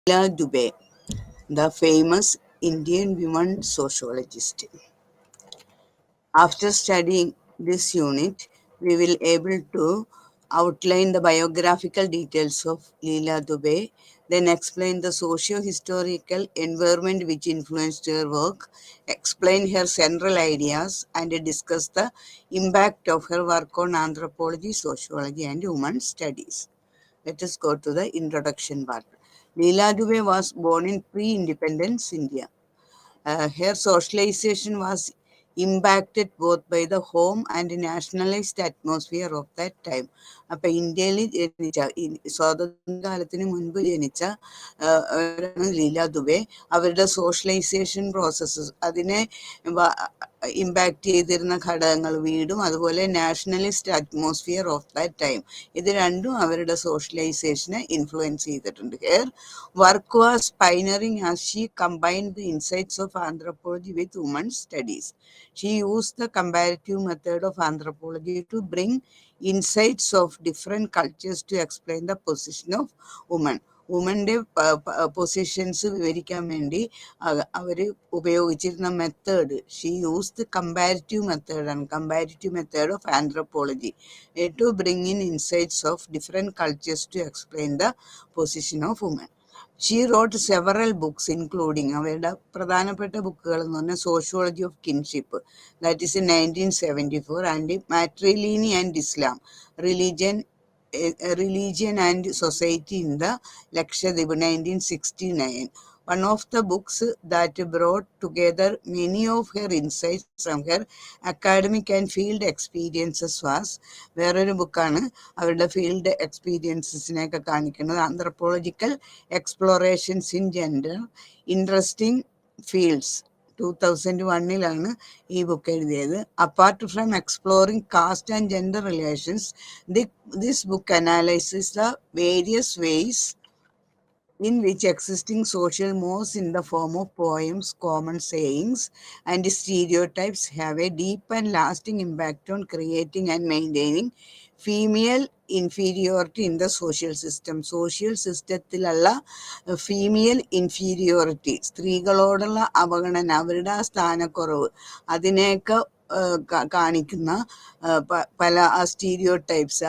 Leela Dubey, the famous Indian woman sociologist. After studying this unit, we will able to outline the biographical details of Leela Dubey, then explain the socio-historical environment which influenced her work, explain her central ideas, and discuss the impact of her work on anthropology, sociology, and human studies. Let us go to the introduction part. Leela Dubey was born in pre-independence India. Her socialization was impacted both by the home and nationalized atmosphere of that time. അപ്പം ഇന്ത്യയിൽ ജനിച്ച സ്വാതന്ത്ര്യകാലത്തിന് മുൻപ് ജനിച്ച അവരാണ് ലീല ദുബെ. അവരുടെ socialisation processes അതിനെ impact ചെയ്തിരുന്ന ഘടകങ്ങൾ വീടും അതുപോലെ nationalist atmosphere of that time, ഇത് രണ്ടും അവരുടെ സോഷ്യലൈസേഷനെ ഇൻഫ്ലുവൻസ് ചെയ്തിട്ടുണ്ട്. Her work was pioneering as she combined the insights of anthropology with women studies. She use the comparative method of anthropology to bring insights of different cultures to explain the position of women. വുമൻ്റെ positions വിവരിക്കാൻ വേണ്ടി അവർ ഉപയോഗിച്ചിരുന്ന method, she used comparative മെത്തേഡാണ്, comparative method of anthropology to bring in insights of different cultures to explain the position of woman. She wrote several books including, അവരുടെ പ്രധാനപ്പെട്ട ബുക്കുകൾ എന്ന് പറഞ്ഞാൽ sociology of kinship, that is in 1974, and matriliny and Islam, religion and society in the Lakshadweep, 1969. One of the books that brought together many of her insights from her academic and field experiences was, വേറൊരു ബുക്കാണ് അവരുടെ field എക്സ്പീരിയൻസസിനെയൊക്കെ കാണിക്കുന്നത്, anthropological explorations in gender interesting fields. 2001 ഈ book എഴുതിയത്. Apart from exploring caste and gender relations, this book analyses the various ways in which existing social mores in the form of poems, common sayings, and stereotypes have a deep and lasting impact on creating and maintaining female inferiority in the social system. Social സിസ്റ്റത്തിലുള്ള female inferiority, സ്ത്രീകളോടുള്ള അവഗണന, അവരുടെ ആ സ്ഥാനക്കുറവ്, അതിനെയൊക്കെ കാണിക്കുന്ന പല stereo types,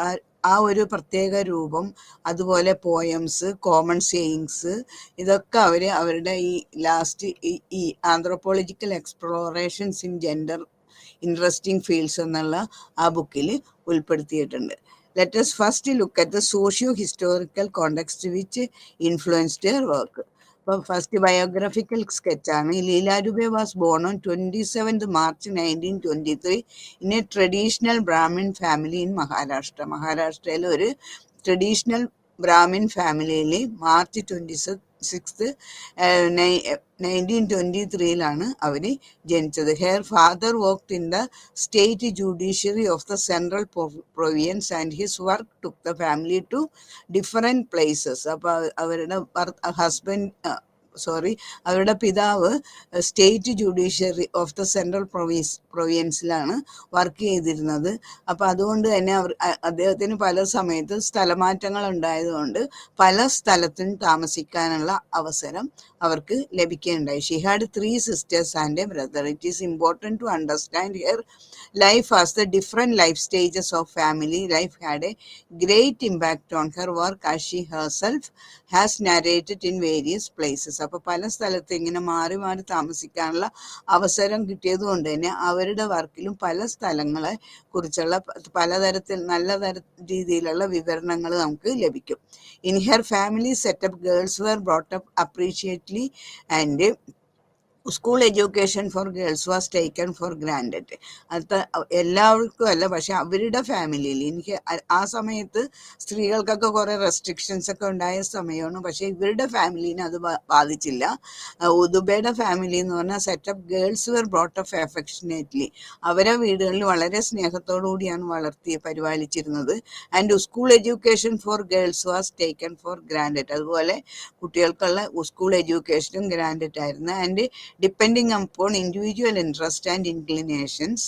ആ ഒരു പ്രത്യേക രൂപം, അതുപോലെ പോയംസ്, കോമൺ സേയിങ്സ്, ഇതൊക്കെ അവരുടെ ഈ ലാസ്റ്റ് ഈ anthropological explorations in gender interesting fields എന്നുള്ള ആ ബുക്കിൽ ഉൾപ്പെടുത്തിയിട്ടുണ്ട്. Let us first look at the socio historical context which influenced her work. അപ്പോൾ ഫസ്റ്റ് ബയോഗ്രഫിക്കൽ സ്കെച്ചാണ്. Leela Dube was born on 27th March 1923 in a traditional Brahmin family in Maharashtra. മഹാരാഷ്ട്രയിലെ ഒരു traditional Brahmin ഫാമിലിയിൽ March 26th 1923 അവർ ജനിച്ചത്. Her father worked in the state judiciary of the central province and his work took the family to different places. അപ്പോൾ അവരുടെ അവരുടെ പിതാവ് state judiciary of the central പ്രൊവിൻസിലാണ് വർക്ക് ചെയ്തിരുന്നത്. അപ്പോൾ അതുകൊണ്ട് തന്നെ അദ്ദേഹത്തിന് പല സമയത്ത് സ്ഥലമാറ്റങ്ങൾ ഉണ്ടായതുകൊണ്ട് പല സ്ഥലത്തും താമസിക്കാനുള്ള അവസരം അവർക്ക് ലഭിക്കുകയുണ്ടായി. She had 3 sisters and a brother. It is important to understand her life as the different life stages of family life had a great impact on her work, as she herself has narrated in various places. അപ്പോൾ പല സ്ഥലത്ത് ഇങ്ങനെ മാറി മാറി താമസിക്കാനുള്ള അവസരം കിട്ടിയതുകൊണ്ട് തന്നെ അവരുടെ വർക്കിലും പല സ്ഥലങ്ങളെ കുറിച്ചുള്ള പലതരത്തിൽ നല്ല രീതിയിലുള്ള വിവരണങ്ങൾ നമുക്ക് ലഭിക്കും. In her family setup, girls were brought up appreciatively and school education for girls was taken for granted. അത് എല്ലാവർക്കും അല്ല, പക്ഷെ അവരുടെ ഫാമിലിയിൽ, എനിക്ക് ആ സമയത്ത് സ്ത്രീകൾക്കൊക്കെ കുറേ റെസ്ട്രിക്ഷൻസ് ഒക്കെ ഉണ്ടായ സമയമാണ്, പക്ഷെ ഇവരുടെ ഫാമിലിനെ അത് ബാധിച്ചില്ല. ദുബൈയുടെ ഫാമിലി എന്ന് പറഞ്ഞാൽ setup, girls were brought up affectionately, അവരെ വീടുകളിൽ വളരെ സ്നേഹത്തോടു കൂടിയാണ് പരിപാലിച്ചിരുന്നത്. And school education for girls was taken for granted, അതുപോലെ കുട്ടികൾക്കുള്ള സ്കൂൾ എഡ്യൂക്കേഷനും ഗ്രാൻഡഡ് ആയിരുന്നു. And depending upon individual interest and inclinations.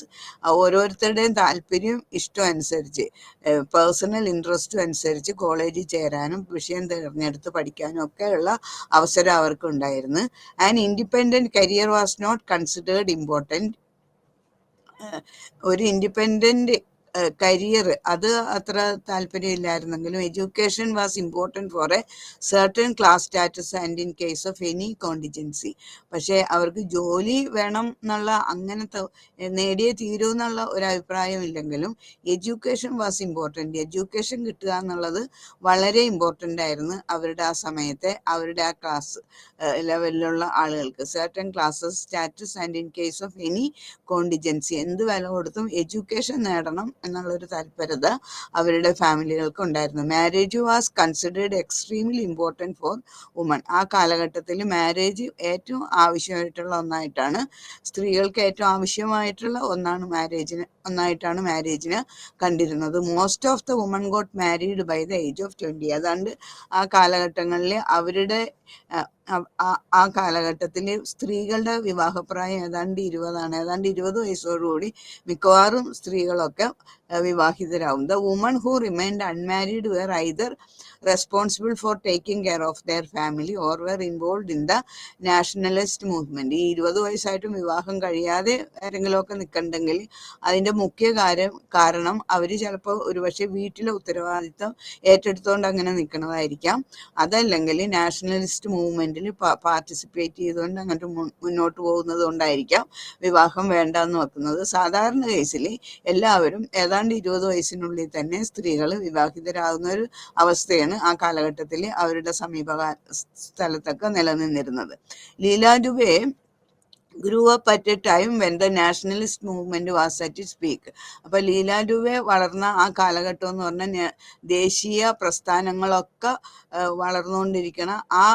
ഓരോരുത്തരുടെയും താല്പര്യം ഇഷ്ടം അനുസരിച്ച് പേഴ്സണൽ ഇൻട്രസ്റ്റും അനുസരിച്ച് കോളേജിൽ ചേരാനും വിഷയം തിരഞ്ഞെടുത്ത് പഠിക്കാനും ഒക്കെയുള്ള അവസരം അവർക്കുണ്ടായിരുന്നു. And independent career was not considered important. ഒരു ഇൻഡിപെൻഡൻറ്റ് കരിയർ അത് അത്ര താല്പര്യമില്ലായിരുന്നെങ്കിലും education was important for a certain class status and in case of any contingency. പക്ഷേ അവർക്ക് ജോലി വേണം എന്നുള്ള അങ്ങനത്തെ നേടിയേ തീരൂ എന്നുള്ള ഒരു അഭിപ്രായം ഇല്ലെങ്കിലും എഡ്യൂക്കേഷൻ വാസ് ഇമ്പോർട്ടൻറ്റ്. എഡ്യൂക്കേഷൻ കിട്ടുക എന്നുള്ളത് വളരെ ഇമ്പോർട്ടൻ്റ് ആയിരുന്നു അവരുടെ ആ സമയത്തെ, അവരുടെ ആ ക്ലാസ് ലെവലിലുള്ള ആളുകൾക്ക്. Certain classes status and in case of any contingency, എന്ത് വില കൊടുത്തും എഡ്യൂക്കേഷൻ നേടണം എന്നുള്ളൊരു താല്പര്യത അവരുടെ ഫാമിലികൾക്ക് ഉണ്ടായിരുന്നു. Marriage was considered extremely important for woman. ആ കാലഘട്ടത്തിൽ മാരേജ് ഏറ്റവും ആവശ്യമായിട്ടുള്ള ഒന്നായിട്ടാണ്, സ്ത്രീകൾക്ക് ഏറ്റവും ആവശ്യമായിട്ടുള്ള ഒന്നായിട്ടാണ് മാരേജിനെ കണ്ടിരുന്നത്. Most of the women got married by the age of 20. അതാണ്ട് ആ കാലഘട്ടങ്ങളിൽ അവരുടെ ആ കാലഘട്ടത്തിൽ സ്ത്രീകളുടെ വിവാഹപ്രായം ഏതാണ്ട് 20ആണ്. ഏതാണ്ട് 20 വയസ്സോടുകൂടി മിക്കവാറും സ്ത്രീകളൊക്കെ വിവാഹിതരാകും. The women who remained unmarried were either responsible for taking care of their family or were involved in the nationalist movement. ഈ 20 വയസ്സായിട്ടും വിവാഹം കഴിയാതെ ആരെങ്കിലുമൊക്കെ നിൽക്കണ്ടെങ്കിൽ അതിൻ്റെ മുഖ്യ കാരണം അവർ ചിലപ്പോൾ ഒരുപക്ഷെ വീട്ടിലെ ഉത്തരവാദിത്തം ഏറ്റെടുത്തുകൊണ്ട് അങ്ങനെ നിൽക്കുന്നതായിരിക്കാം. അതല്ലെങ്കിൽ നാഷണലിസ്റ്റ് മൂവ്മെന്റിൽ പാർട്ടിസിപ്പേറ്റ് ചെയ്തുകൊണ്ട് അങ്ങോട്ട് മുന്നോട്ട് പോകുന്നത് കൊണ്ടായിരിക്കാം വിവാഹം വേണ്ടെന്ന് വെക്കുന്നത്. സാധാരണ കേസിൽ എല്ലാവരും ഏതാണ്ട് 20 വയസ്സിനുള്ളിൽ തന്നെ സ്ത്രീകൾ വിവാഹിതരാകുന്ന ഒരു അവസ്ഥയാണ് ആ കാലഘട്ടത്തിൽ അവരുടെ സമീപ സ്ഥലത്തൊക്കെ നിലനിന്നിരുന്നത്. Leela Dubey grew up at a time when the nationalist movement was at its peak. അപ്പോൾ ലീല ദുബെ വളർന്ന ആ കാലഘട്ടം എന്ന് പറഞ്ഞാൽ ദേശീയ പ്രസ്ഥാനങ്ങളൊക്കെ വളർന്നുകൊണ്ടിരിക്കണ ആ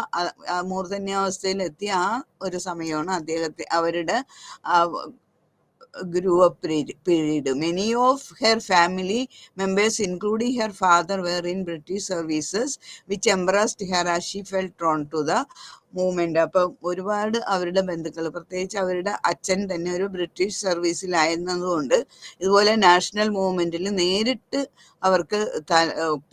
മൂർധന്യാവസ്ഥയിലെത്തിയ ആ ഒരു സമയമാണ് അവരുടെ grew up period. Many of her family members, including her father, were in British services, which embarrassed her as she felt drawn to the movement. അപ്പം ഒരുപാട് അവരുടെ ബന്ധുക്കൾ, പ്രത്യേകിച്ച് അവരുടെ അച്ഛൻ തന്നെ ഒരു ബ്രിട്ടീഷ് സർവീസിലായിരുന്നതുകൊണ്ട് ഇതുപോലെ നാഷണൽ മൂവ്മെന്റിൽ നേരിട്ട് അവർക്ക്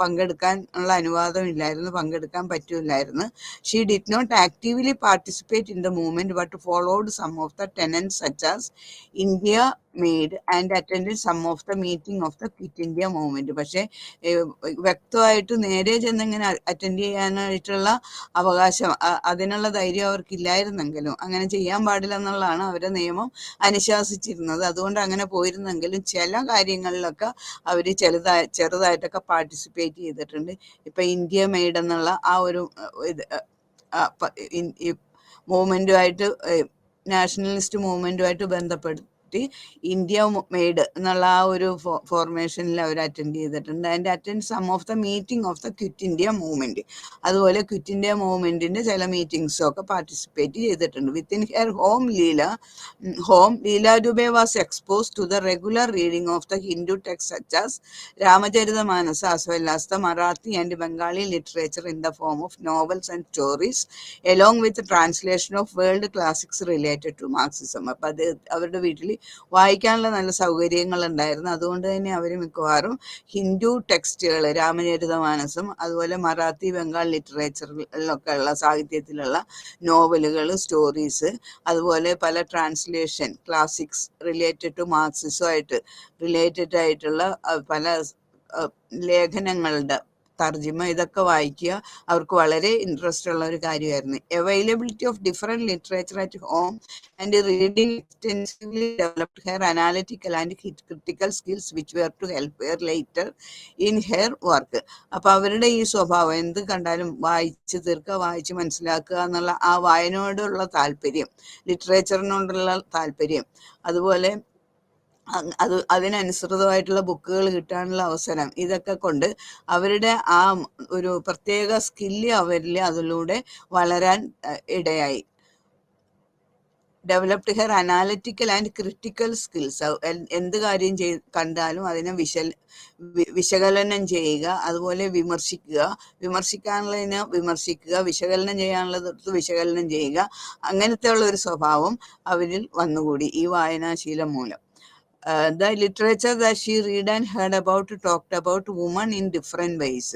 പങ്കെടുക്കാൻ ഉള്ള അനുവാദം ഇല്ലായിരുന്നു, പങ്കെടുക്കാൻ പറ്റില്ലായിരുന്നു. She did not actively participate in the movement but followed some of the tenets such as India made and attend some of the meeting of the quit India movement. പക്ഷേ വ്യക്തമായിട്ട് നേരെ ചെന്നിങ്ങനെ അറ്റൻഡ് ചെയ്യാനായിട്ടുള്ള അവകാശം, അതിനുള്ള ധൈര്യം അവർക്കില്ലായിരുന്നെങ്കിലും, അങ്ങനെ ചെയ്യാൻ പാടില്ല എന്നുള്ളതാണ് അവരുടെ നിയമം അനുശാസിച്ചിരുന്നത്. അതുകൊണ്ട് അങ്ങനെ പോയിരുന്നെങ്കിലും ചില കാര്യങ്ങളിലൊക്കെ അവർ ചെറുതായിട്ടൊക്കെ പാർട്ടിസിപ്പേറ്റ് ചെയ്തിട്ടുണ്ട്. ഇപ്പം ഇന്ത്യ മെയ്ഡ് എന്നുള്ള ആ ഒരു മൂവ്മെന്റുമായിട്ട്, നാഷണലിസ്റ്റ് മൂവ്മെന്റുമായിട്ട് ബന്ധപ്പെടുത്തി ഇന്ത്യ മെയ്ഡ് എന്നുള്ള ആ ഒരു ഫോർമേഷനിൽ അവർ അറ്റൻഡ് ചെയ്തിട്ടുണ്ട്. And attend some of the meeting of the quit India movement. അതുപോലെ ക്വിറ്റ് ഇന്ത്യ മൂവ്മെന്റിന്റെ ചില മീറ്റിംഗ്സും ഒക്കെ പാർട്ടിസിപ്പേറ്റ് ചെയ്തിട്ടുണ്ട്. Within her Leela Dube was exposed to the regular reading of the Hindu text such as Ramcharitmanas as well as the Marathi and Bengali literature in the form of novels and stories, along with the translation of world classics related to Marxism. അപ്പം അത് അവരുടെ വീട്ടിൽ വായിക്കാനുള്ള നല്ല സൗകര്യങ്ങൾ ഉണ്ടായിരുന്നു. അതുകൊണ്ട് തന്നെ അവർ മിക്കവാറും ഹിന്ദു ടെക്സ്റ്റുകൾ, രാമചരിതമാനസം, അതുപോലെ മറാത്തി ബംഗാൾ ലിറ്ററേച്ചറിലൊക്കെ ഉള്ള സാഹിത്യത്തിലുള്ള നോവലുകൾ, സ്റ്റോറീസ്, അതുപോലെ പല ട്രാൻസ്ലേഷൻ ക്ലാസിക്സ് റിലേറ്റഡ് ടു മാർക്സിസമായിട്ട് റിലേറ്റഡ് ആയിട്ടുള്ള പല ലേഖനങ്ങളുടെ തർജിമ, ഇതൊക്കെ വായിക്കുക അവർക്ക് വളരെ ഇൻട്രസ്റ്റ് ഉള്ള ഒരു കാര്യമായിരുന്നു. Availability of different literature at home and reading extensively developed her analytical and critical skills which were to help her later in her work. അപ്പോൾ അവരുടെ ഈ സ്വഭാവം, എന്ത് കണ്ടാലും വായിച്ച് തീർക്കുക, വായിച്ച് മനസ്സിലാക്കുക എന്നുള്ള ആ വായനയോടുള്ള താല്പര്യം, ലിറ്ററേച്ചറിനോടുള്ള താല്പര്യം, അതുപോലെ അതിനനുസൃതമായിട്ടുള്ള ബുക്കുകൾ കിട്ടാനുള്ള അവസരം, ഇതൊക്കെ കൊണ്ട് അവരുടെ ആ ഒരു പ്രത്യേക സ്കില്ല് അവരിൽ അതിലൂടെ വളരാൻ ഇടയായി. Developed her analytical and critical skills. എന്ത് കാര്യം കണ്ടാലും അതിനെ വിശകലനം ചെയ്യുക, അതുപോലെ വിമർശിക്കാനുള്ളതിനെ വിമർശിക്കുക, വിശകലനം ചെയ്യാനുള്ളത് വിശകലനം ചെയ്യുക, അങ്ങനത്തെ ഉള്ള ഒരു സ്വഭാവം അവരിൽ വന്നുകൂടി ഈ വായനാശീലം മൂലം. The literature that she read and heard about talked about women in different ways.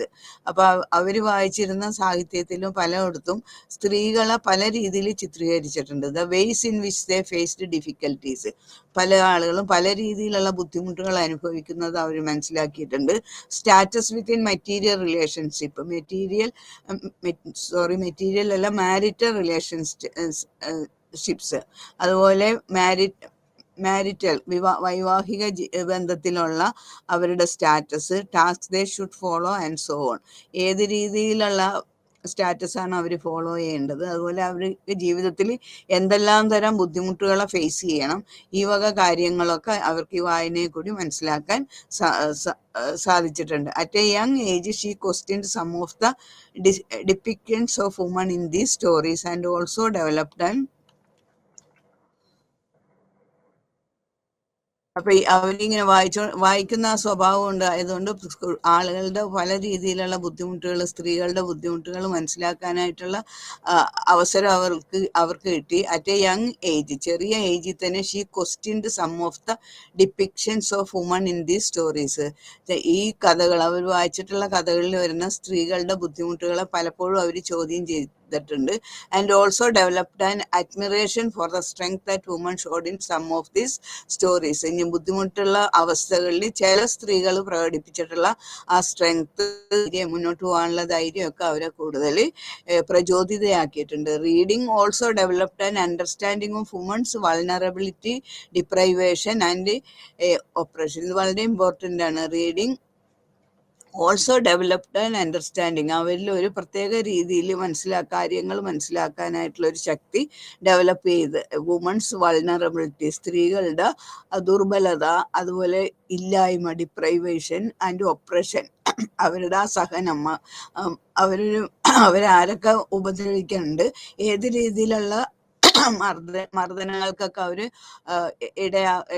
അപ്പോൾ അവർ വായിച്ചിരുന്ന സാഹിത്യത്തിലും പലയിടത്തും സ്ത്രീകളെ പല രീതിയിൽ ചിത്രീകരിച്ചിട്ടുണ്ട്. The ways in which they faced difficulties. പല ആളുകളും പല രീതിയിലുള്ള ബുദ്ധിമുട്ടുകൾ അനുഭവിക്കുന്നത് അവർ മനസ്സിലാക്കിയിട്ടുണ്ട്. Status within material relationship, material അല്ല മാരിറ്റൽ റിലേഷൻഷിപ്സ്, അതുപോലെ മാരിറ്റൽ വൈവാഹിക ബന്ധത്തിലുള്ള അവരുടെ status, task they should follow and so on. ഏത് രീതിയിലുള്ള സ്റ്റാറ്റസാണ് അവർ ഫോളോ ചെയ്യേണ്ടത്, അതുപോലെ അവർക്ക് ജീവിതത്തിൽ എന്തെല്ലാം തരം ബുദ്ധിമുട്ടുകളെ ഫേസ് ചെയ്യണം, ഈ വക കാര്യങ്ങളൊക്കെ അവർക്ക് ഈ വായനയെ കൂടി മനസ്സിലാക്കാൻ സാധിച്ചിട്ടുണ്ട്. At a young age she questioned some of the depictions of woman in these stories and also developed and. അപ്പൊ അവരിങ്ങനെ വായിക്കുന്ന ആ സ്വഭാവം ഉണ്ടായതുകൊണ്ട് ആളുകളുടെ പല രീതിയിലുള്ള ബുദ്ധിമുട്ടുകൾ, സ്ത്രീകളുടെ ബുദ്ധിമുട്ടുകൾ മനസ്സിലാക്കാനായിട്ടുള്ള അവസരം അവർക്ക് കിട്ടി. അറ്റ് എ യങ് ഏജ്, ചെറിയ ഏജിൽ തന്നെ she questioned some of the depictions of woman in these stories. ഈ കഥകൾ, അവർ വായിച്ചിട്ടുള്ള കഥകളിൽ വരുന്ന സ്ത്രീകളുടെ ബുദ്ധിമുട്ടുകളെ പലപ്പോഴും അവർ ചോദ്യം ചെയ്തിട്ടുണ്ട്. And also developed an admiration for the strength that woman showed in some of these stories. ഇനി ബുദ്ധിമുട്ടുള്ള അവസ്ഥകളിൽ ചില സ്ത്രീകൾ പ്രകടിപ്പിച്ചിട്ടുള്ള ആ സ്ട്രെങ്ത്, മുന്നോട്ട് പോകാനുള്ള ധൈര്യമൊക്കെ അവരെ കൂടുതൽ പ്രചോദിതയാക്കിയിട്ടുണ്ട്. Reading also developed an understanding of women's vulnerability, deprivation and oppression. ഇത് വളരെ ഇമ്പോർട്ടൻ്റ് ആണ്. Reading also developed and understanding, അവരിൽ ഒരു പ്രത്യേക രീതിയിൽ കാര്യങ്ങൾ മനസ്സിലാക്കാനായിട്ടുള്ള ഒരു ശക്തി ഡെവലപ്പ് ചെയ്ത്. വുമൺസ് വൾനറബിലിറ്റി, സ്ത്രീകളുടെ ദുർബലത, അതുപോലെ ഇല്ലായ്മ, ഡിപ്രൈവേഷൻ ആൻഡ് ഒപ്രഷൻ, അവരുടെ അസഹനം, അവരാരൊക്കെ ഉപദ്രവിക്കുന്നുണ്ട്, ഏത് രീതിയിലുള്ള മർദ്ദനങ്ങൾക്കൊക്കെ അവര്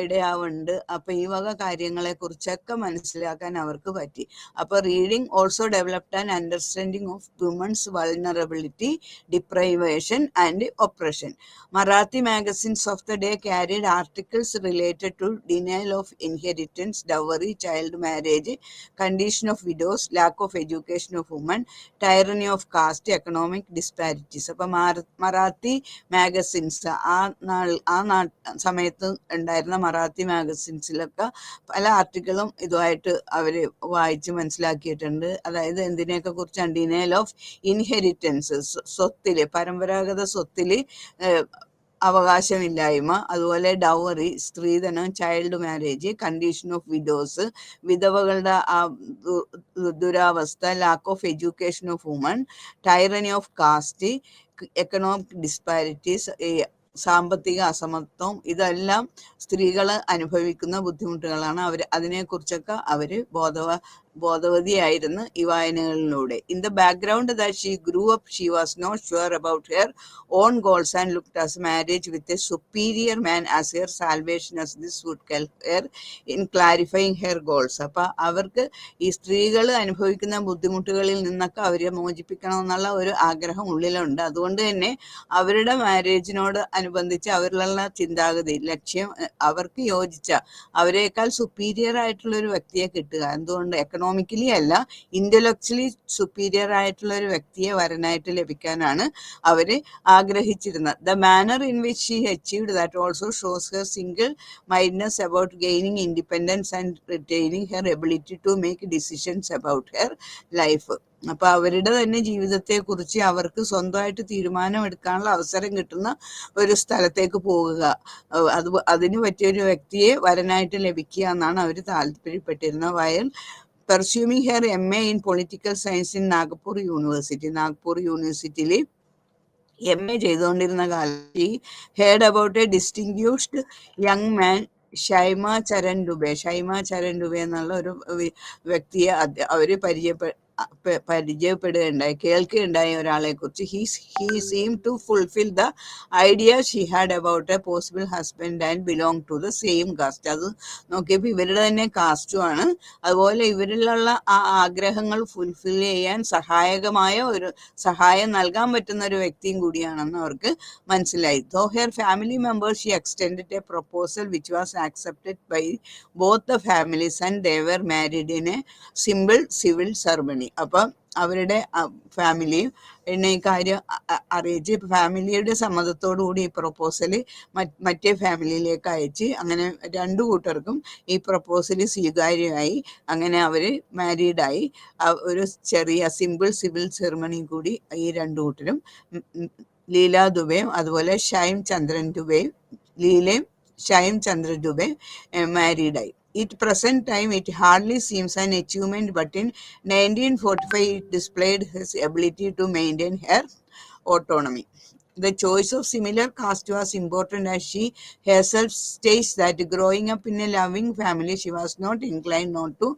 ഇടയാവുന്നുണ്ട്. അപ്പൊ ഈ വക കാര്യങ്ങളെ കുറിച്ചൊക്കെ മനസ്സിലാക്കാൻ അവർക്ക് പറ്റി. അപ്പൊ reading also developed an understanding of women's vulnerability, deprivation and oppression. Marathi magazines of the day carried articles related to denial of inheritance, dowry, child marriage, condition of widows, lack of education of women, tyranny of caste, economic disparities. അപ്പൊ Marathi magazines, ആ സമയത്ത് ഉണ്ടായിരുന്ന മറാത്തി മാഗസിൻസിലൊക്കെ പല ആർട്ടിക്കിളും ഇതുമായിട്ട് അവര് വായിച്ച് മനസ്സിലാക്കിയിട്ടുണ്ട്. അതായത് എന്തിനെയൊക്കെ കുറിച്ചാണ്? ഡിനയൽ ഓഫ് ഇൻഹെറിറ്റൻസ്, സ്വത്തില്, പരമ്പരാഗത സ്വത്തില് അവകാശമില്ലായ്മ, അതുപോലെ ഡൗറി, സ്ത്രീധനം, child marriage, condition of widows, വിധവകളുടെ ആ ദുരാവസ്ഥ, lack of education of women, tyranny of caste, economic disparities, സാമ്പത്തിക അസമത്വം, ഇതെല്ലാം സ്ത്രീകൾ അനുഭവിക്കുന്ന ബുദ്ധിമുട്ടുകളാണ്. അതിനെക്കുറിച്ചൊക്കെ അവര് ബോധവതിയായിരുന്നു ഈ വായനകളിലൂടെ. In the background that she grew up she was not sure about her own goals and looked as marriage with a superior man as her salvation, as this would help her in clarifying her goals. അപ്പൊ അവർക്ക് ഈ സ്ത്രീകൾ അനുഭവിക്കുന്ന ബുദ്ധിമുട്ടുകളിൽ നിന്നൊക്കെ അവരെ മോചിപ്പിക്കണം എന്നുള്ള ഒരു ആഗ്രഹം ഉള്ളിലുണ്ട്. അതുകൊണ്ട് തന്നെ അവരുടെ മാരേജിനോട് അനുബന്ധിച്ച് അവരിലുള്ള ചിന്താഗതി, ലക്ഷ്യം, അവർക്ക് യോജിച്ച, അവരെക്കാൾ സുപ്പീരിയർ ആയിട്ടുള്ള ഒരു വ്യക്തിയെ കിട്ടുക. എന്തുകൊണ്ട്? എക്കണോമിക്കലി അല്ല, ഇന്റലക്ച്വലി സുപ്പീരിയർ ആയിട്ടുള്ള ഒരു വ്യക്തിയെ വരനായിട്ട് ലഭിക്കാനാണ് അവര് ആഗ്രഹിച്ചിരുന്നത്. The manner in which she achieved that also shows her single mindedness about gaining independence and retaining her ability to make decisions about her life. അപ്പൊ അവരുടെ തന്നെ ജീവിതത്തെ കുറിച്ച് അവർക്ക് സ്വന്തമായിട്ട് തീരുമാനം എടുക്കാനുള്ള അവസരം കിട്ടുന്ന ഒരു സ്ഥലത്തേക്ക് പോകുക, അതിന് പറ്റിയൊരു വ്യക്തിയെ വരനായിട്ട് ലഭിക്കുക എന്നാണ് അവർ താല്പര്യപ്പെട്ടിരുന്നത്. വയൽ pursuing her MA in Political Science in Nagpur യൂണിവേഴ്സിറ്റിയിൽ MA ചെയ്തുകൊണ്ടിരുന്ന കാലത്ത് heard about a distinguished young man Shyama Charan Dube എന്നുള്ള ഒരു വ്യക്തിയെ അവര് പരിചയപ്പെടുകയുണ്ടായി, കേൾക്കുകയുണ്ടായി ഒരാളെ കുറിച്ച്. He seem to fulfil the idea she had about a possible husband and belong to the same caste. അത് നോക്കിയപ്പോൾ ഇവരുടെ തന്നെ കാസ്റ്റുമാണ്, അതുപോലെ ഇവരിലുള്ള ആ ആഗ്രഹങ്ങൾ ഫുൾഫിൽ ചെയ്യാൻ സഹായം നൽകാൻ പറ്റുന്ന ഒരു വ്യക്തിയും കൂടിയാണെന്ന് അവർക്ക് മനസ്സിലായി. Though her family members she extended a proposal which was accepted by both the families and they were married in a simple civil ceremony. അപ്പം അവരുടെ ഫാമിലിയും എന്നെ ഈ കാര്യം അറിയിച്ച് ഫാമിലിയുടെ സമ്മതത്തോടു കൂടി ഈ പ്രൊപ്പോസല് മറ്റേ ഫാമിലിയിലേക്ക് അയച്ച്, അങ്ങനെ രണ്ടു കൂട്ടർക്കും ഈ പ്രൊപ്പോസൽ സ്വീകാര്യമായി. അങ്ങനെ അവർ മാരീഡായി. ഒരു ചെറിയ സിമ്പിൾ സിവിൽ സെറമണി കൂടി ഈ രണ്ടു കൂട്ടരും, ലീല ദുബെയും അതുപോലെ ഷൈം ചന്ദ്രൻ ദുബെയും, ലീലയും ഷൈം ചന്ദ്ര ദുബെ മാരീഡായി. At present time, it hardly seems an achievement, but in 1945, it displayed his ability to maintain her autonomy. The choice of similar caste was important, as she herself states that growing up in a loving family, she was not inclined not to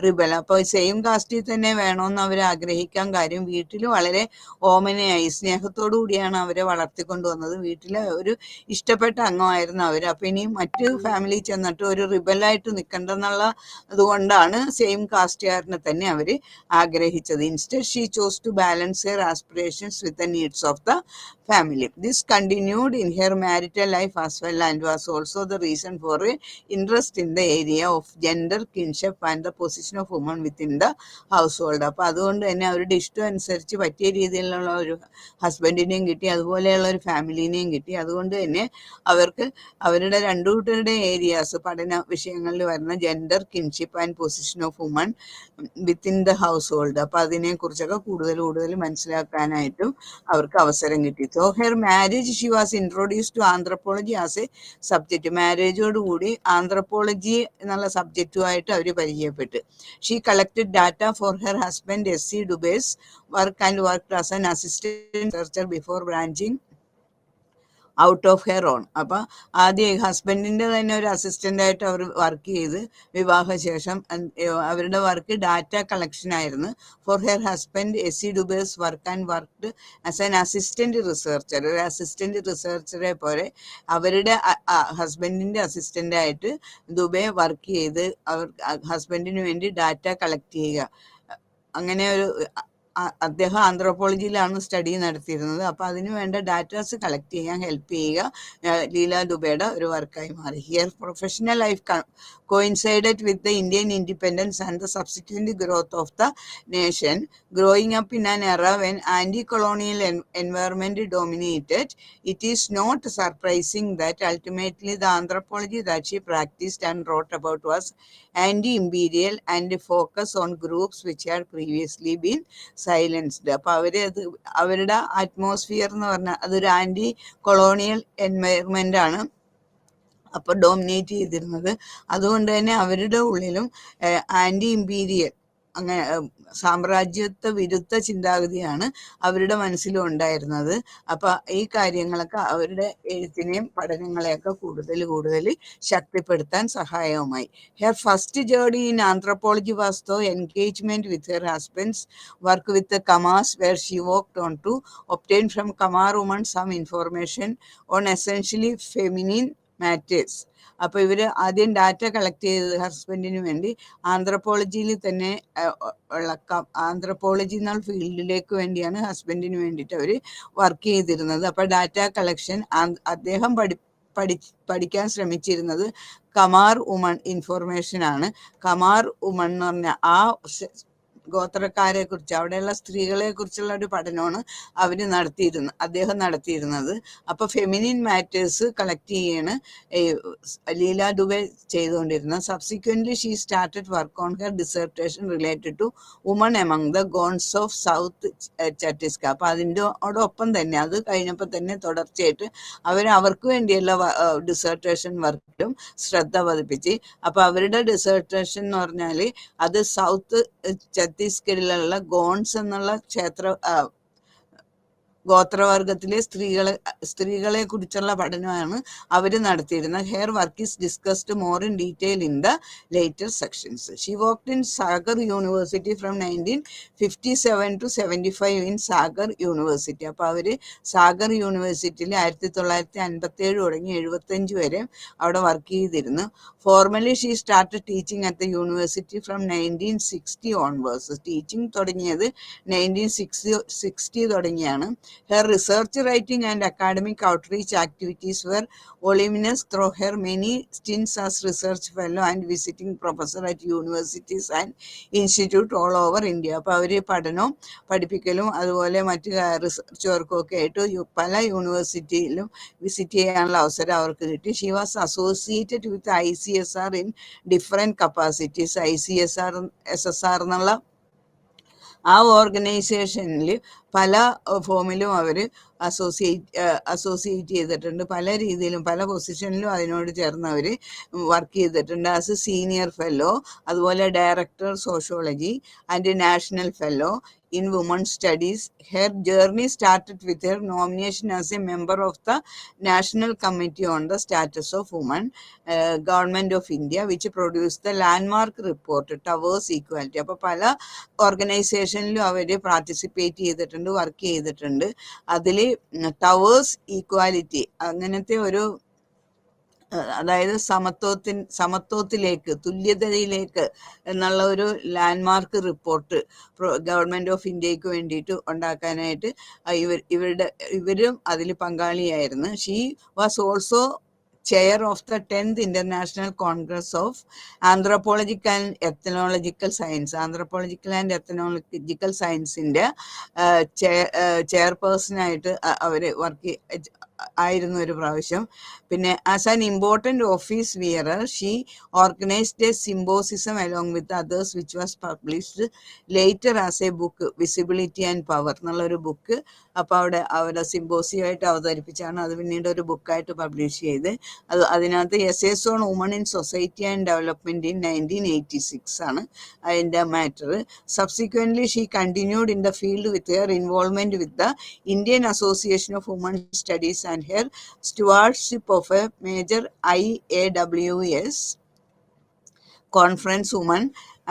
rebel. അപ്പോൾ same കാസ്റ്റിൽ തന്നെ വേണമെന്ന് അവർ ആഗ്രഹിക്കാൻ കാര്യം, വീട്ടിൽ വളരെ ഓമനയായി സ്നേഹത്തോടു കൂടിയാണ് അവരെ വളർത്തിക്കൊണ്ടുവന്നത്. വീട്ടിലെ ഒരു ഇഷ്ടപ്പെട്ട അംഗമായിരുന്നു അവർ. അപ്പം ഇനി മറ്റ് ഫാമിലി ചെന്നിട്ട് ഒരു റിബലായിട്ട് നിൽക്കണ്ടെന്നുള്ള അതുകൊണ്ടാണ് സെയിം കാസ്റ്റുകാരനെ തന്നെ അവർ ആഗ്രഹിച്ചത്. Instead she chose to balance her aspirations with the needs of the family. This continued in her marital life as well, and was also the reason for her interest in the area of gender kinship and the position of women within the household. അപ്പോൾ അതുകൊണ്ട് തന്നെ അവരുടെ ഇഷ്ടം അനുസരിച്ച് പറ്റിയ രീതിയിലുള്ള ഒരു ഹസ്ബൻഡിനെയും കിട്ടി, അതുപോലെയുള്ള ഒരു ഫാമിലിനെയും കിട്ടി. അതുകൊണ്ട് തന്നെ അവർക്ക് അവരുടെ രണ്ടു കൂട്ടരുടെ ഏരിയാസ് പഠന വിഷയങ്ങളിൽ വരുന്ന gender kinship and position of woman within the house hold, അപ്പോൾ അതിനെക്കുറിച്ചൊക്കെ കൂടുതൽ മനസ്സിലാക്കാനായിട്ടും അവർക്ക് അവസരം കിട്ടി. So her marriage, she was introduced to anthropology as a subject. മാരേജോടുകൂടി ആന്ത്രപ്പോളജി എന്നുള്ള സബ്ജക്റ്റുമായിട്ട് അവർ പരിചയപ്പെട്ടു. She collected data for her husband S C Dube's work and work as an assistant researcher before branching out of her own. അപ്പം ആദ്യം ഹസ്ബൻഡിൻ്റെ തന്നെ ഒരു അസിസ്റ്റൻ്റായിട്ട് അവർ വർക്ക് ചെയ്ത് വിവാഹശേഷം അവരുടെ വർക്ക് ഡാറ്റ കളക്ഷൻ ആയിരുന്നു. For her husband S C Dube's work and worked as an assistant researcher. ഒരു അസിസ്റ്റന്റ് റിസർച്ചറെ പോലെ അവരുടെ ഹസ്ബൻഡിൻ്റെ അസിസ്റ്റൻ്റായിട്ട് ദുബെ വർക്ക് ചെയ്ത് അവർ ഹസ്ബൻഡിന് വേണ്ടി ഡാറ്റ കളക്ട് ചെയ്യുക. അങ്ങനെ ഒരു അദ്ദേഹം ആന്ത്രോപോളജിയിലാണ് സ്റ്റഡി നടത്തിയിരുന്നത്. അപ്പോൾ അതിന് വേണ്ട ഡാറ്റാസ് കളക്ട് ചെയ്യാൻ ഹെൽപ്പ് ചെയ്യുക ലീല ദുബെയുടെ ഒരു വർക്കായി മാറി. Here professional life coincided with the Indian independence and the subsequent growth of the nation. Growing up in an era when anti-colonial environment dominated, it is not surprising that ultimately the anthropology that she practiced and wrote about was anti-imperial and focus on groups which had previously been silenced. അപ്പോൾ അവരുടെ atmosphere എന്ന് പറഞ്ഞാൽ അതൊരു anti colonial എൻവയർമെൻ്റ് ആണ് അപ്പോൾ dominate ചെയ്തിരുന്നത്. അതുകൊണ്ട് തന്നെ അവരുടെ ഉള്ളിലും ആൻറ്റി ഇമ്പീരിയൽ അങ്ങനെ സാമ്രാജ്യത്വ വിരുദ്ധ ചിന്താഗതിയാണ് അവരുടെ മനസ്സിലും ഉണ്ടായിരുന്നത്. അപ്പോൾ ഈ കാര്യങ്ങളൊക്കെ അവരുടെ എഴുത്തിനെയും പഠനങ്ങളെയൊക്കെ കൂടുതൽ ശക്തിപ്പെടുത്താൻ സഹായവുമായി. Her first journey in anthropology was though engagement with her husband's work with Kamars, where she worked on to obtain from Kamar woman some information on essentially feminine matters. അപ്പോൾ ഇവർ ആദ്യം ഡാറ്റ കളക്ട് ചെയ്ത് ഹസ്ബൻഡിന് വേണ്ടി ആന്ത്രപ്പോളജിയിൽ തന്നെ ഉള്ള ആന്ത്രപ്പോളജി എന്നുള്ള ഫീൽഡിലേക്ക് വേണ്ടിയാണ് ഹസ്ബൻഡിന് വേണ്ടിയിട്ട് അവർ വർക്ക് ചെയ്തിരുന്നത്. അപ്പോൾ ഡാറ്റ കളക്ഷൻ അദ്ദേഹം പഠിക്കാൻ ശ്രമിച്ചിരുന്നത് കമാർ വുമൺ ഇൻഫോർമേഷനാണ്. കമാർ വുമൺ എന്ന് പറഞ്ഞാൽ ആ ഗോത്രക്കാരെ കുറിച്ച് അവിടെയുള്ള സ്ത്രീകളെ കുറിച്ചുള്ള ഒരു പഠനമാണ് അദ്ദേഹം നടത്തിയിരുന്നത്. അപ്പോൾ ഫെമിനിൻ മാറ്റേഴ്സ് കളക്ട് ചെയ്യാണ് ലീല ദുബെ ചെയ്തുകൊണ്ടിരുന്നത്. Subsequently she started work on her dissertation related to woman among the Gonds of south Chhattisgarh. അപ്പോൾ അതിൻ്റെയോടൊപ്പം തന്നെ അത് കഴിഞ്ഞപ്പോൾ തന്നെ തുടർച്ചയായിട്ട് അവർക്ക് വേണ്ടിയുള്ള ഡിസർട്ടേഷൻ വർക്കിലും ശ്രദ്ധ പതിപ്പിച്ച്. അപ്പോൾ അവരുടെ ഡിസർട്ടേഷൻ എന്ന് പറഞ്ഞാൽ അത് സൗത്ത് ഛത്തീസ്ഗഡിലുള്ള ഗോൺസ് എന്നുള്ള ഗോത്രവർഗത്തിലെ സ്ത്രീകളെ കുറിച്ചുള്ള പഠനമാണ് അവർ നടത്തിയിരുന്നത്. Her work is discussed more in detail in the later sections. She worked in Sagar university from 1957 to 75 in Sagar university. അപ്പോൾ അവർ സാഗർ യൂണിവേഴ്സിറ്റിയിൽ 1957 തുടങ്ങി 75 വരെ അവിടെ വർക്ക് ചെയ്തിരുന്നു. Formally she started teaching at the university from 1960 onwards. Teaching തുടങ്ങിയത് 1960 തുടങ്ങിയാണ്. Her research writing and academic outreach activities were voluminous through her many stints as research fellow and visiting professor at universities and institute all over India. അപ്പോൾ അവർ പഠനവും പഠിപ്പിക്കലും അതുപോലെ മറ്റ് research വർക്കും ഒക്കെ ആയിട്ട് പല യൂണിവേഴ്സിറ്റിയിലും വിസിറ്റ് ചെയ്യാനുള്ള അവസരം അവർക്ക് കിട്ടി. She was associated with ICSR in different capacities. ICSR SSR എന്നുള്ള ആ ഓർഗനൈസേഷനിൽ പല ഫോമിലും അവർ അസോസിയേറ്റ് ചെയ്തിട്ടുണ്ട്. പല രീതിയിലും പല പൊസിഷനിലും അതിനോട് ചേർന്ന് അവർ വർക്ക് ചെയ്തിട്ടുണ്ട്. ആസ് എ സീനിയർ ഫെല്ലോ, അതുപോലെ director sociology and national fellow in women's studies. Her journey started with her nomination as a member of the National Committee on the Status of Women, Government of India, which produced the landmark report Towers Equality. അപ്പോൾ പല ഓർഗനൈസേഷനിലും അവർ participate ചെയ്തിട്ടുണ്ട്, work ചെയ്തിട്ടുണ്ട്. അതിൽ towers equality അങ്ങനത്തെ ഒരു, അതായത് സമത്വത്തിലേക്ക്, തുല്യതയിലേക്ക് എന്നുള്ള ഒരു ലാൻഡ്മാർക്ക് റിപ്പോർട്ട് ഗവൺമെൻറ് ഓഫ് ഇന്ത്യക്ക് വേണ്ടിയിട്ട് ഉണ്ടാക്കാനായിട്ട് ഇവരും അതിൽ പങ്കാളിയായിരുന്നു. She was also chair of the 10th International Congress of Anthropological and Ethnological Science. Anthropological and ethnological സയൻസിൻ്റെ ചെയർപേഴ്സണായിട്ട് അവർ വർക്ക് ആയിരുന്നു ഒരു പ്രാവശ്യം. പിന്നെ as an important office bearer she organised a symposium along with others which was published later as a book visibility and power എന്നുള്ളൊരു book. അപ്പോൾ അവിടെ സിംബോസിയമായിട്ട് അവതരിപ്പിച്ചാണ് അത് പിന്നീട് ഒരു ബുക്കായിട്ട് പബ്ലിഷ് ചെയ്ത്. അതിനകത്ത് essays on woman in society and development in 1986 ആണ് അതിൻ്റെ matter. Subsequently she continued in the field with hair involvement with the Indian association of woman studies and her stewardship of a major IAWS conference women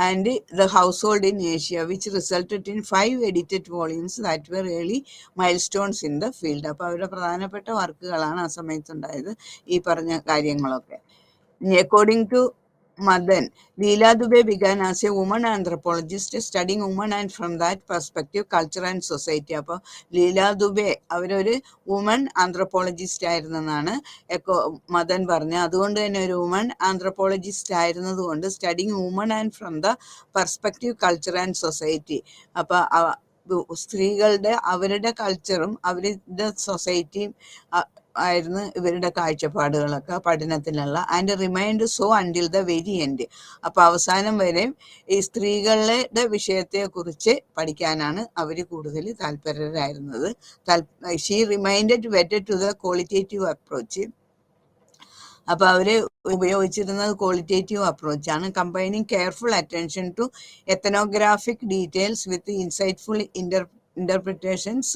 and the household in Asia, which resulted in 5 edited volumes that were early milestones in the field. അപ്പോൾ അവരുടെ പ്രധാനപ്പെട്ട വർക്കുകളാണ് ആ സമയത്തുണ്ടായത് ഈ പറഞ്ഞ കാര്യങ്ങളൊക്കെ. According to Madan, Leela Dubey began as a woman anthropologist studying women and from that perspective culture and society. അപ്പോൾ ലീല ദുബെ അവരൊരു woman anthropologist ആയിരുന്നെന്നാണ് Madan പറഞ്ഞത്. അതുകൊണ്ട് തന്നെ ഒരു വുമൺ ആന്ത്രപ്പോളജിസ്റ്റ് ആയിരുന്നത് കൊണ്ട് studying woman and from the perspective culture and society. അപ്പോൾ സ്ത്രീകളുടെ അവരുടെ കൾച്ചറും അവരുടെ സൊസൈറ്റിയും ആയിരുന്നു ഇവരുടെ കാഴ്ചപ്പാടുകളൊക്കെ പഠനത്തിനുള്ള. And remained so until the very end. അപ്പോൾ അവസാനം വരെ ഈ സ്ത്രീകളുടെ വിഷയത്തെക്കുറിച്ച് പഠിക്കാനാണ് അവർ കൂടുതൽ താല്പര്യരായിരുന്നത്. She remainded wedded to the qualitative approach. അപ്പോൾ അവർ ഉപയോഗിച്ചിരുന്നത് ക്വാളിറ്റേറ്റീവ് അപ്രോച്ചാണ്. Combining careful attention to ethnographic details with insightful interpretations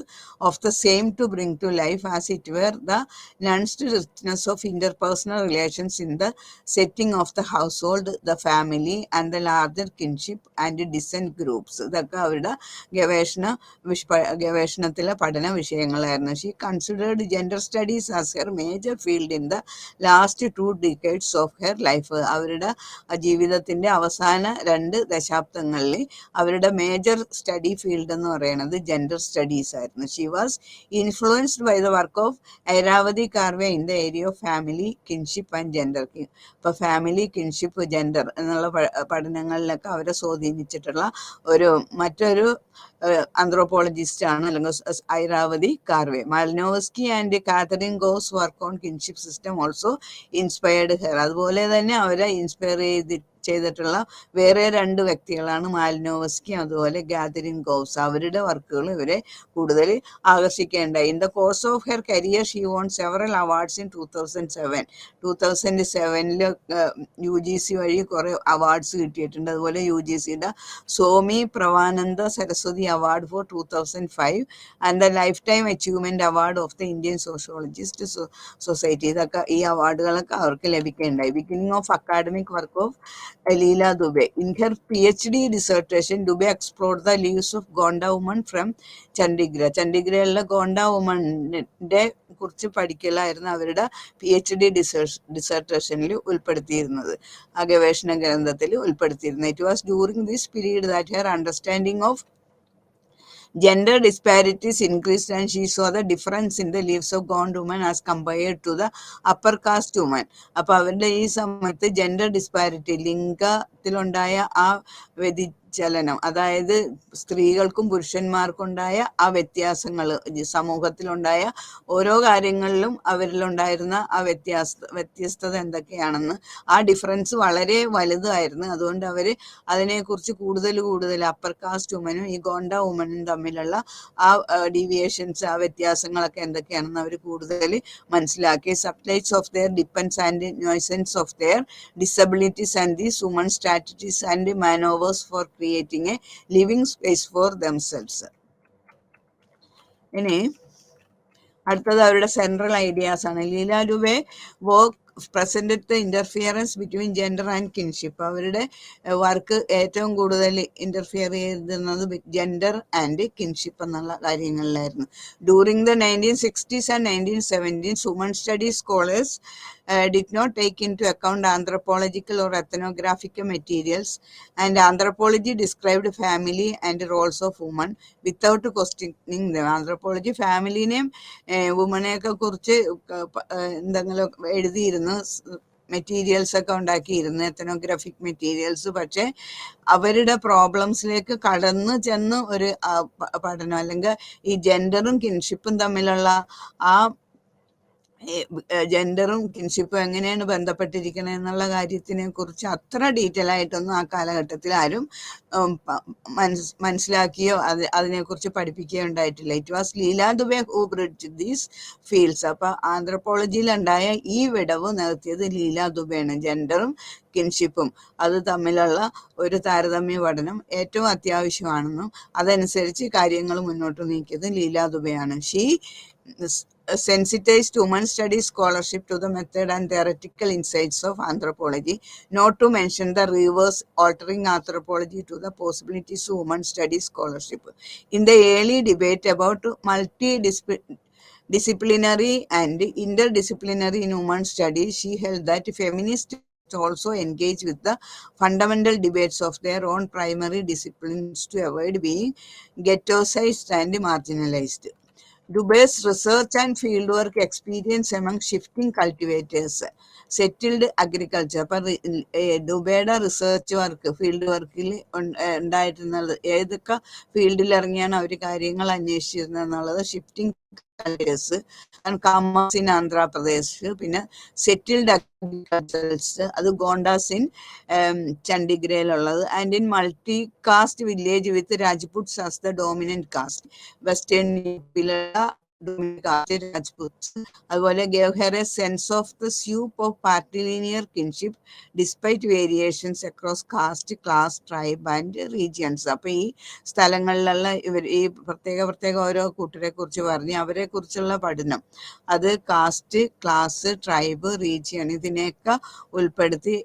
of the same to bring to life as it were the nuanced richness of interpersonal relations in the setting of the household, the family and the larger kinship and descent groups. ഇതൊക്കെ അവരുടെ ഗവേഷണത്തിലെ പഠന വിഷയങ്ങളായിരുന്നു. She considered gender studies as her major field in the last 2 decades of her life. അവരുടെ ജീവിതത്തിൻ്റെ അവസാന 2 ദശാബ്ദങ്ങളിൽ അവരുടെ major study field എന്ന് പറയുന്നത് ജെൻഡർ സ്റ്റഡീസ് ആയിരുന്നു. She was influenced by the work of Iravati Karve in the area of family, kinship and gender. ഇപ്പോൾ family, kinship, gender എന്നുള്ള പഠനങ്ങളിലൊക്കെ അവരെ സ്വാധീനിച്ചിട്ടുള്ള മറ്റൊരു ആന്ത്രോപോളജിസ്റ്റാണ് അല്ലെങ്കിൽ Iravati Karve. Malinowski and Catherine Gough's work on kinship system also inspired her. അതുപോലെ തന്നെ അവരെ ഇൻസ്പയർ ചെയ്തിട്ടുള്ള വേറെ 2 വ്യക്തികളാണ് മാലിനോവസ്കി അതുപോലെ ഗാദറിൻ ഗോവ്സ്. അവരുടെ വർക്കുകൾ ഇവരെ കൂടുതൽ ആകർഷിക്കേണ്ടായി. In the course of her career she won several awards in 2007. 2007 UGC വഴി കുറെ അവാർഡ്സ് കിട്ടിയിട്ടുണ്ട്. അതുപോലെ UGCയുടെ Swami Pravananda Saraswati award for 2005 and the lifetime achievement award of the Indian sociologist society. ഇതൊക്കെ ഈ അവാർഡുകളൊക്കെ അവർക്ക് ലഭിക്കേണ്ടായി. Beginning of academic work of Leela Dubey. In her PhD dissertation, Dubey explored the lives of Gonda women from Chandigarh. ചണ്ഡീഗഡിലെ ഗോണ്ട വുമന്റെ കുറിച്ച് പഠിക്കലായിരുന്നു അവരുടെ PhD ഡിസർട്ടേഷനിൽ ഉൾപ്പെടുത്തിയിരുന്നത്, ആ ഗവേഷണ ഗ്രന്ഥത്തിൽ ഉൾപ്പെടുത്തിയിരുന്നത്. It was during this period that her understanding of gender disparities increased and she saw the difference in the lives of Gond women as compared to the upper caste women. അപ്പോൾ അവരുടെ ഈ സമയത്ത് ജെൻഡർ ഡിസ്പാരിറ്റി, ലിംഗത്തിലുണ്ടായ ആ വ്യതിചലനം, അതായത് സ്ത്രീകൾക്കും പുരുഷന്മാർക്കുണ്ടായ ആ വ്യത്യാസങ്ങൾ, സമൂഹത്തിലുണ്ടായ ഓരോ കാര്യങ്ങളിലും അവരിലുണ്ടായിരുന്ന ആ വ്യത്യസ്തത എന്തൊക്കെയാണെന്ന്, ആ ഡിഫറൻസ് വളരെ വലുതായിരുന്നു. അതുകൊണ്ട് അവർ അതിനെക്കുറിച്ച് കൂടുതൽ അപ്പർ കാസ്റ്റ് വുമനും ഈ ഗോണ്ട വുമനും തമ്മിലുള്ള ആ ഡീവിയേഷൻസ്, ആ വ്യത്യാസങ്ങളൊക്കെ എന്തൊക്കെയാണെന്ന് അവർ കൂടുതൽ മനസ്സിലാക്കി. Subtleties of their dependence and nuances of their disabilities and these woman strategies and manoeuvres for creating a living space for themselves. ഇനി അടുത്തത് അവരുടെ സെൻട്രൽ ഐഡിയാസ് ആണ്. Leela Dube work presented the interference between gender and kinship. അവരുടെ work ഏറ്റവും കൂടുതൽ interfere ചെയ്തിരുന്നത് gender and kinship എന്നുള്ള കാര്യങ്ങളിലായിരുന്നു. During the 1960s and 1970s, women studies scholars did not take into account anthropological or ethnographic materials, and anthropology described family and roles of women without questioning them. Anthropology ഫാമിലിനെയും വുമനെയൊക്കെ കുറിച്ച് എന്തെങ്കിലും എഴുതിയിരുന്നു, materials ഒക്കെ ഉണ്ടാക്കിയിരുന്നു, ethnographic materials. പക്ഷെ അവരുടെ പ്രോബ്ലംസിലേക്ക് കടന്നു ചെന്ന് ഒരു പഠനം, അല്ലെങ്കിൽ ഈ ജെൻഡറും കിൻഷിപ്പും തമ്മിലുള്ള ആ ജെൻഡറും കിൻഷിപ്പും എങ്ങനെയാണ് ബന്ധപ്പെട്ടിരിക്കുന്നത് എന്നുള്ള കാര്യത്തിനെ കുറിച്ച് അത്ര ഡീറ്റെയിൽ ആയിട്ടൊന്നും ആ കാലഘട്ടത്തിൽ ആരും മനസ്സിലാക്കിയോ അതിനെക്കുറിച്ച് പഠിപ്പിക്കുകയോ ഉണ്ടായിട്ടില്ല. It was Leela Dube who bridge these fields. അപ്പൊ ആന്ത്രപ്പോളജിയിലുണ്ടായ ഈ വിടവ് നികത്തിയത് ലീല ദുബെയാണ്. ജെൻഡറും കിൻഷിപ്പും അത് തമ്മിലുള്ള ഒരു താരതമ്യ പഠനം ഏറ്റവും അത്യാവശ്യമാണെന്നും അതനുസരിച്ച് കാര്യങ്ങൾ മുന്നോട്ട് നീക്കിയത് ലീല ദുബെയാണ്. She sensitized women studies scholarship to the method and theoretical insights of anthropology, not to mention the reverse altering anthropology to the possibilities of women studies scholarship. In the early debate about multidisciplinary and interdisciplinary in women studies, she held that feminists also engage with the fundamental debates of their own primary disciplines to avoid being ghettoized and marginalized. Dubey's research and fieldwork experience among shifting cultivators, settled agriculture. അപ്പം ദുബൈയുടെ research work, field വർക്കിൽ ഉണ്ടായിരുന്നത് ഏതൊക്കെ ഫീൽഡിൽ ഇറങ്ങിയാണ് അവർ കാര്യങ്ങൾ അന്വേഷിച്ചിരുന്നത് എന്നുള്ളത്, shifting cultures and കാമേഴ്സ് in Andhra Pradesh, പിന്നെ settled agriculturist, അത് ഗോണ്ടാസ് in ചണ്ഡീഗഡിലുള്ളത്, and in multi cast village with രാജ്പുട്സ് as the dominant cast, western യുപിയിലുള്ള രാജ്പുട്സ്. അതുപോലെ gave her A sense of the സ്യൂപ്പ് of പാർട്ടിലീനിയർ kinship despite variations across cast, class, tribe and regions. അപ്പൊ ഈ സ്ഥലങ്ങളിലുള്ള ഈ പ്രത്യേക ഓരോ കൂട്ടരെ കുറിച്ച് പറഞ്ഞ് അവരെ കുറിച്ചുള്ള പഠനം, അത് കാസ്റ്റ്, ക്ലാസ്, ട്രൈബ്, റീജിയൻ ഇതിനെയൊക്കെ ഉൾപ്പെടുത്തി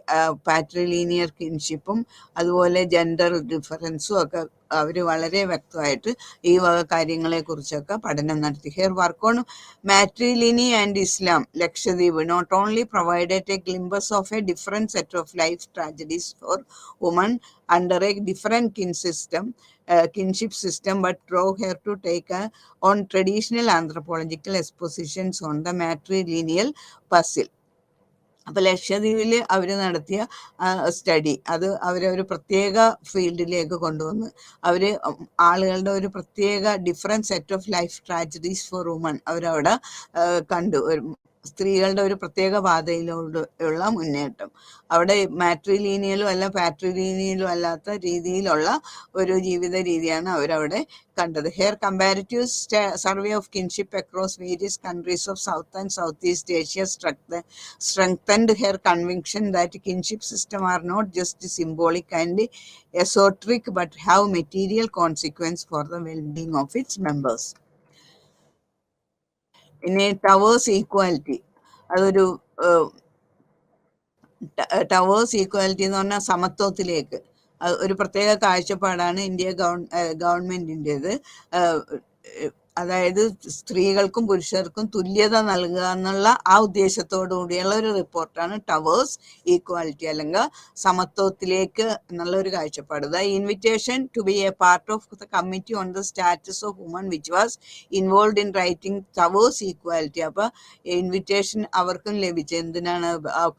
പാട്രിലീനിയർ കിൻഷിപ്പും അതുപോലെ ജെൻഡർ ഡിഫറൻസും ഒക്കെ അവർ വളരെ വ്യക്തമായിട്ട് ഈ വക കാര്യങ്ങളെ കുറിച്ചൊക്കെ പഠനം നടത്തി. Her work on matriliny and Islam Lakshadweep not only provided a glimpse of a different set of life tragedies for woman under a different kinship system, but drove her to take on traditional anthropological expositions on the matrilineal puzzle. അപ്പൊ ലക്ഷദ്വീപിൽ അവർ നടത്തിയ study അത് അവരെ ഒരു പ്രത്യേക ഫീൽഡിലേക്ക് കൊണ്ടുവന്ന് അവര് ആളുകളുടെ ഒരു പ്രത്യേക different set of life tragedies for woman അവരവിടെ കണ്ടു. സ്ത്രീകളുടെ ഒരു പ്രത്യേക പാതയിലുള്ള മുന്നേറ്റം. അവിടെ മാട്രിലീനിയലും അല്ല പാട്രിലീനിയലും അല്ലാത്ത രീതിയിലുള്ള ഒരു ജീവിത രീതിയാണ് അവരവിടെ കണ്ടത്. Here comparative survey of kinship across various countries of south and south east Asia strengthened her conviction that kinship system are not just symbolic and esoteric but have material consequence for the well-being of its members. പിന്നെ towers equality, അതൊരു towers equality എന്ന് പറഞ്ഞാൽ സമത്വത്തിലേക്ക് ഒരു പ്രത്യേക കാഴ്ചപ്പാടാണ് ഗവൺമെന്റിൻ്റെത്. അതായത് സ്ത്രീകൾക്കും പുരുഷർക്കും തുല്യത നൽകുക എന്നുള്ള ആ ഉദ്ദേശത്തോടു കൂടിയുള്ള ഒരു റിപ്പോർട്ടാണ് ടവേഴ്സ് ഈക്വാലിറ്റി, അല്ലെങ്കിൽ സമത്വത്തിലേക്ക് എന്നുള്ള ഒരു കാഴ്ചപ്പാട്. The invitation to be a part of the committee on the status of woman which was involve in writing towards equality. അപ്പൊ ഇൻവിറ്റേഷൻ അവർക്കും ലഭിച്ചു. എന്തിനാണ്?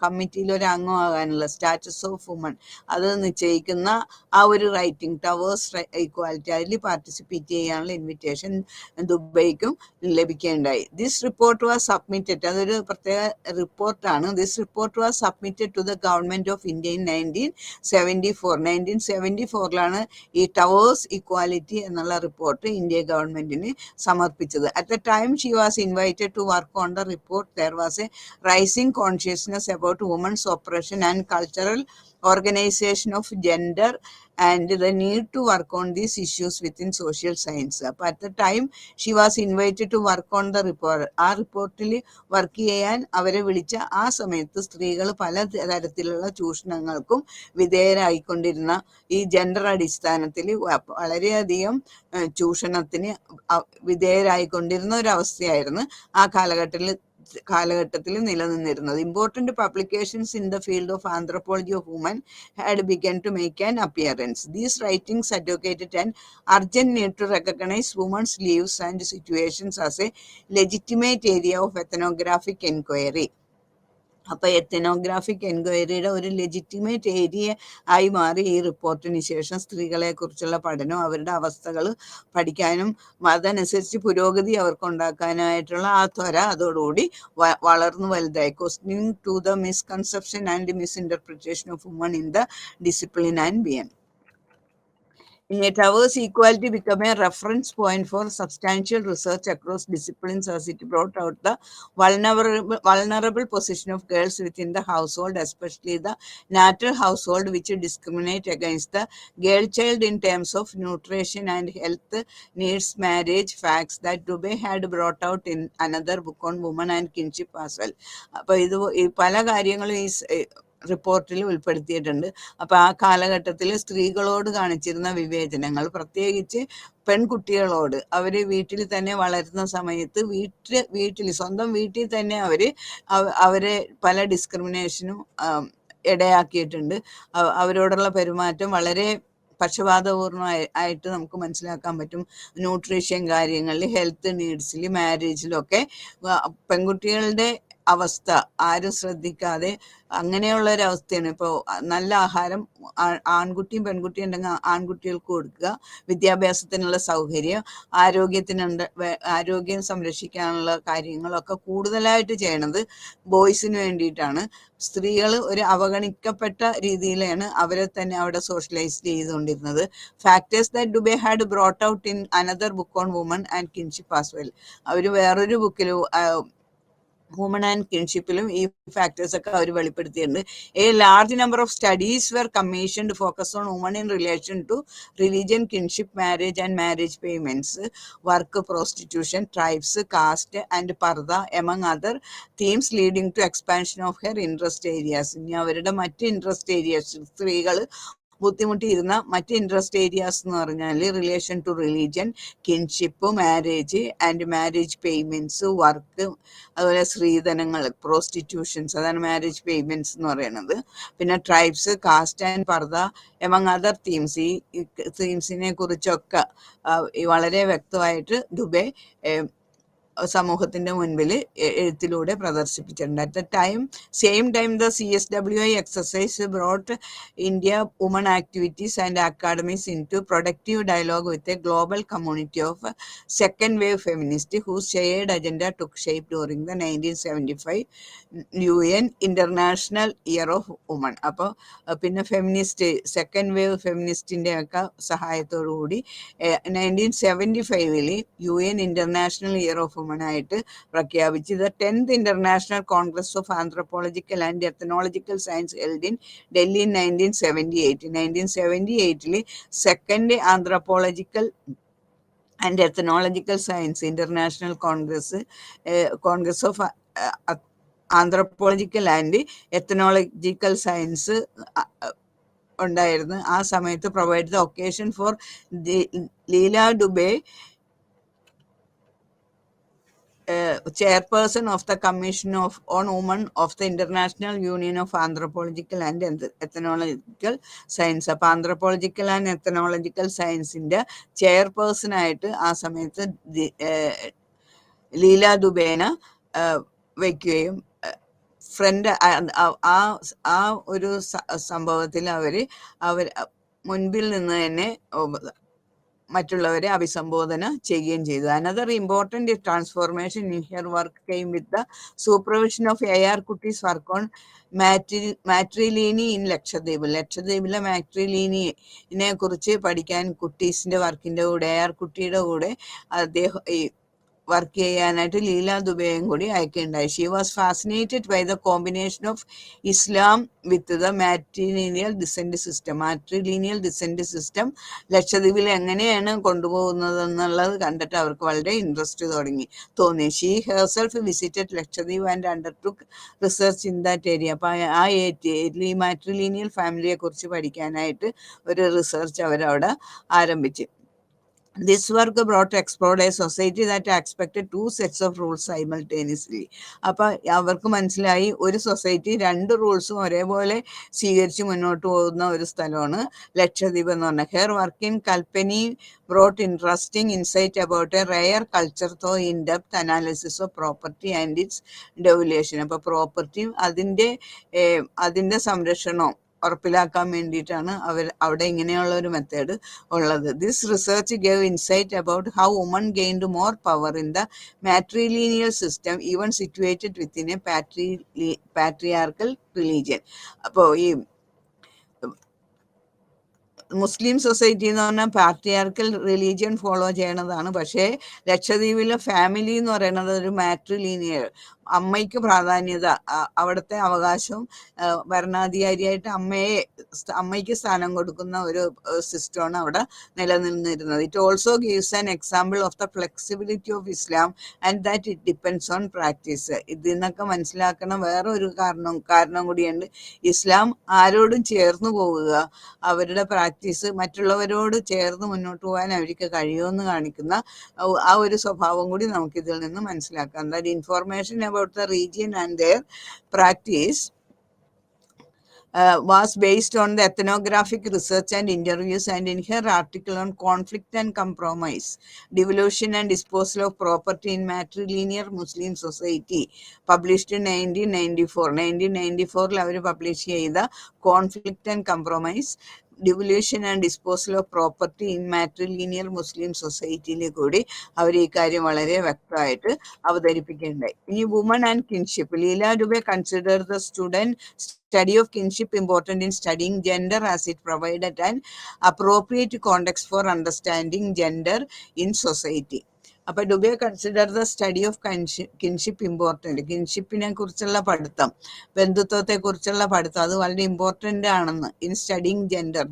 കമ്മിറ്റിയിൽ ഒരു അംഗമാകാനുള്ള സ്റ്റാറ്റസ് ഓഫ് വുമൺ അത് നിശ്ചയിക്കുന്ന ആ ഒരു റൈറ്റിംഗ് ടവേഴ്സ് ഈക്വാലിറ്റി, അതിൽ പാർട്ടിസിപ്പേറ്റ് ചെയ്യാനുള്ള ഇൻവിറ്റേഷൻ ദുബൈക്കും ലഭിക്കുകയുണ്ടായി. ദിസ് റിപ്പോർട്ട് വാസ് സബ്മിറ്റഡ്, അതൊരു പ്രത്യേക റിപ്പോർട്ടാണ്. This report was submitted to the government of India in 1974. ഈ ടവേഴ്സ് ഇക്വാലിറ്റി എന്നുള്ള റിപ്പോർട്ട് ഇന്ത്യ ഗവൺമെന്റിന് സമർപ്പിച്ചത്. At the time she was invited to work on the report there was a rising consciousness about women's operation and cultural organization of gender and the need to work on these issues within social science. അപ്പോൾ at the time she was invited to work on the report. ആ റിപ്പോർട്ടിൽ work ചെയ്യാൻ അവരെ വിളിച്ച ആ സമയത്ത് സ്ത്രീകൾ പല തരത്തിലുള്ള ചൂഷണങ്ങൾക്കും വിധേയരായിക്കൊണ്ടിരുന്ന, ഈ ജെൻഡർ അടിസ്ഥാനത്തിൽ വളരെയധികം ചൂഷണത്തിന് വിധേയരായിക്കൊണ്ടിരുന്ന ഒരു അവസ്ഥയായിരുന്നു ആ കാലഘട്ടത്തിൽ നിലനിന്നിരുന്നത്. Important publications in the field of anthropology of woman had begun to make an appearance. These writings advocated an urgent need to recognise women's lives and situations as a legitimate area of ethnographic enquiry. അപ്പൊ ethnographic എൻക്വയറിയുടെ ഒരു legitimate area ആയി മാറി ഈ റിപ്പോർട്ടിന് ശേഷം സ്ത്രീകളെ കുറിച്ചുള്ള പഠനം, അവരുടെ അവസ്ഥകൾ പഠിക്കാനും അതനുസരിച്ച് പുരോഗതി അവർക്ക് ഉണ്ടാക്കാനായിട്ടുള്ള ആ ത്വര അതോടുകൂടി വളർന്നു വലുതായി. Questioning to the misconception and misinterpretation of woman in the discipline and beyond. Towers equality became a reference point for substantial research across disciplines as it brought out the vulnerable position of girls within the household, especially the natal household, which discriminate against the girl child in terms of nutrition and health needs, marriage, facts that Dubey had brought out in another book on women and kinship as well. അപ്പോൾ ഇത് പല കാര്യങ്ങളും ഈ റിപ്പോർട്ടിൽ ഉൾപ്പെടുത്തിയിട്ടുണ്ട്. അപ്പൊ ആ കാലഘട്ടത്തിൽ സ്ത്രീകളോട് കാണിച്ചിരുന്ന വിവേചനങ്ങൾ, പ്രത്യേകിച്ച് പെൺകുട്ടികളോട്, അവര് വീട്ടിൽ തന്നെ വളരുന്ന സമയത്ത് സ്വന്തം വീട്ടിൽ തന്നെ അവരെ പല ഡിസ്ക്രിമിനേഷനും ഇടയാക്കിയിട്ടുണ്ട്. അവരോടുള്ള പെരുമാറ്റം വളരെ പക്ഷപാതപൂർണ്ണമായിട്ട് നമുക്ക് മനസ്സിലാക്കാൻ പറ്റും. ന്യൂട്രീഷൻ കാര്യങ്ങളിൽ, ഹെൽത്ത് നീഡ്സിൽ, മാരേജിലൊക്കെ പെൺകുട്ടികളുടെ അവസ്ഥ ആരും ശ്രദ്ധിക്കാതെ അങ്ങനെയുള്ള ഒരു അവസ്ഥയാണ്. ഇപ്പോൾ നല്ല ആഹാരം ആൺകുട്ടിയും പെൺകുട്ടിയും ഉണ്ടെങ്കിൽ ആൺകുട്ടികൾക്ക് കൊടുക്കുക, വിദ്യാഭ്യാസത്തിനുള്ള സൗകര്യം, ആരോഗ്യം സംരക്ഷിക്കാനുള്ള കാര്യങ്ങളൊക്കെ കൂടുതലായിട്ട് ചെയ്യണത് ബോയ്സിന് വേണ്ടിയിട്ടാണ്. സ്ത്രീകൾ ഒരു അവഗണിക്കപ്പെട്ട രീതിയിലാണ് അവരെ തന്നെ അവിടെ സോഷ്യലൈസ് ചെയ്തുകൊണ്ടിരുന്നത്. Factors that Dube had brought out in another book on woman and kinship as well. അവർ വേറൊരു ബുക്കിൽ വുമൺ ആൻഡ് കിൻഷിപ്പിലും ഈ ഫാക്ടേഴ്സ് ഒക്കെ അവർ വെളിപ്പെടുത്തിയിട്ടുണ്ട്. A large number of studies were commissioned focus on woman in relation to religion, kinship, marriage and marriage payments, work, prostitution, tribes, caste and purdah among other themes leading to expansion of her interest areas. ഇനി അവരുടെ മറ്റ് interest areas, സ്ത്രീകൾ ബുദ്ധിമുട്ടിയിരുന്ന മറ്റ് interest areas എന്ന് പറഞ്ഞാൽ relation to religion, kinship, marriage and marriage payments, work, അതുപോലെ സ്ത്രീധനങ്ങൾ, prostitutions, അതാണ് മാരേജ് പേയ്മെന്റ്സ് എന്ന് പറയുന്നത്. പിന്നെ tribes, caste and purdah among other themes. ഈ തീംസിനെ കുറിച്ചൊക്കെ വളരെ വ്യക്തമായിട്ട് ദുബെ സമൂഹത്തിന്റെ മുൻപിൽ എഴുത്തിലൂടെ പ്രദർശിപ്പിച്ചിട്ടുണ്ട്. At the same time the CSWI exercise brought India woman activities and academies in to productive dialogue with a global community of second wave feminist whose shared agenda took shape during the 1975 UN international year of woman. അപ്പോൾ പിന്നെ feminist second wave ഫെമിനിസ്റ്റിന്റെ ഒക്കെ സഹായത്തോടു കൂടി 1975 UN international year of woman ആയിട്ട് പ്രഖ്യാപിച്ച് the 10th international congress of anthropological and ethnological science held in Delhi 1978 second anthropological and ethnological science international congress of anthropological and ethnological science ഉണ്ടായിരുന്നു. ആ സമയത്ത് provide the occasion for Leela Dube, chairperson of the Commission on Women of the International Union of Anthropological and Ethnological Science. അപ്പോൾ anthropological and എത്തനോളജിക്കൽ സയൻസിന്റെ chairperson ആയിട്ട് ആ സമയത്ത് ലീല ദുബേന വയ്ക്കുകയും front ആ ഒരു സംഭവത്തിൽ അവർ മുൻപിൽ നിന്ന് തന്നെ മറ്റുള്ളവരെ അഭിസംബോധന ചെയ്യുകയും ചെയ്തു. Another important transformation in her work came with the supervision of AR Kutty's work on matriliny in Lakshadweep. ലക്ഷദ്വീപിലെ മാട്രിലീനിനെ കുറിച്ച് പഠിക്കാൻ കുട്ടീസിന്റെ വർക്കിന്റെ കൂടെ AR കുട്ടിയുടെ കൂടെ അദ്ദേഹം വർക്ക് ചെയ്യാനായിട്ട് ലീല ദുബെയും കൂടി അയക്കുകയുണ്ടായി. She was fascinated by the combination of Islam with the matrilineal descent system ലക്ഷദ്വീപിൽ എങ്ങനെയാണ് കൊണ്ടുപോകുന്നത് എന്നുള്ളത് കണ്ടിട്ട് അവർക്ക് വളരെ ഇൻട്രസ്റ്റ് തോന്നി. She herself visited Lakshadweep and undertook research in that area. അപ്പൊ ആ ഏരിയയിൽ ഈ മാട്രിലീനിയൽ ഫാമിലിയെ കുറിച്ച് പഠിക്കാനായിട്ട് ഒരു റിസർച്ച് അവരവിടെ ആരംഭിച്ചു. This work brought to explore a society that expected two sets of rules simultaneously. അപ്പൊ അവർക്ക് മനസ്സിലായി ഒരു സൊസൈറ്റി രണ്ട് റൂൾസും ഒരേപോലെ സ്വീകരിച്ച് മുന്നോട്ട് പോകുന്ന ഒരു സ്ഥലമാണ് ലക്ഷദ്വീപ് എന്ന് പറഞ്ഞാൽ. Her work in Kalpeni brought interesting insight about a rare culture through in-depth analysis of property and its devolution. അപ്പൊ പ്രോപ്പർട്ടിയും അതിന്റെ സംരക്ഷണവും ഉറപ്പിലാക്കാൻ വേണ്ടിയിട്ടാണ് അവിടെ ഇങ്ങനെയുള്ള ഒരു മെത്തേഡ് ഉള്ളത്. This research gave insight about how woman gained more power in the matrilineal system even situated within A patriarchal religion. അപ്പോൾ ഈ മുസ്ലിം സൊസൈറ്റി എന്ന് പറഞ്ഞാൽ പാട്രിയാർക്കൽ റിലീജിയൻ ഫോളോ ചെയ്യണതാണ്. പക്ഷേ ലക്ഷദ്വീപിലെ ഫാമിലി എന്ന് പറയുന്നത് ഒരു മാട്രിലീനിയൽ, അമ്മയ്ക്ക് പ്രാധാന്യത, അവിടുത്തെ അവകാശവും ഭരണാധികാരിയായിട്ട് അമ്മയ്ക്ക് സ്ഥാനം കൊടുക്കുന്ന ഒരു സിസ്റ്റമാണ് അവിടെ നിലനിന്നിരുന്നത്. It also gives an example of the flexibility of Islam and that it depends on practice. ഇതിൽ നിന്നൊക്കെ മനസ്സിലാക്കുന്ന വേറെ ഒരു കാരണം കൂടിയുണ്ട്. ഇസ്ലാം ആരോടും ചേർന്ന് പോവുക, അവരുടെ പ്രാക്ടീസ് മറ്റുള്ളവരോട് ചേർന്ന് മുന്നോട്ട് പോകാൻ അവർക്ക് കഴിയുമെന്ന് കാണിക്കുന്ന ആ ഒരു സ്വഭാവം കൂടി നമുക്കിതിൽ നിന്ന് മനസ്സിലാക്കാം. That information about the region and their practice was based on the ethnographic research and interviews, and in her article on conflict and compromise, devolution and disposal of property in matrilineal Muslim society, published in 1994 അവർ publish ചെയ്ത conflict and compromise, devolution and disposal of property in matrilineal Muslim സൊസൈറ്റിയിൽ കൂടി അവർ ഈ കാര്യം വളരെ വ്യക്തമായിട്ട് അവതരിപ്പിക്കുകയുണ്ടായി. ഇനി woman and kinship. Leela Dube consider the study of kinship important in studying gender as it provided an appropriate context for understanding gender in society. അപ്പൊ Dube consider the study of kinship important. കിൻഷിപ്പിനെ കുറിച്ചുള്ള പഠിത്തം, ബന്ധുത്വത്തെ കുറിച്ചുള്ള പഠിത്തം, അത് വളരെ ഇമ്പോർട്ടൻ്റ് ആണെന്ന്. ഇൻ സ്റ്റഡിങ്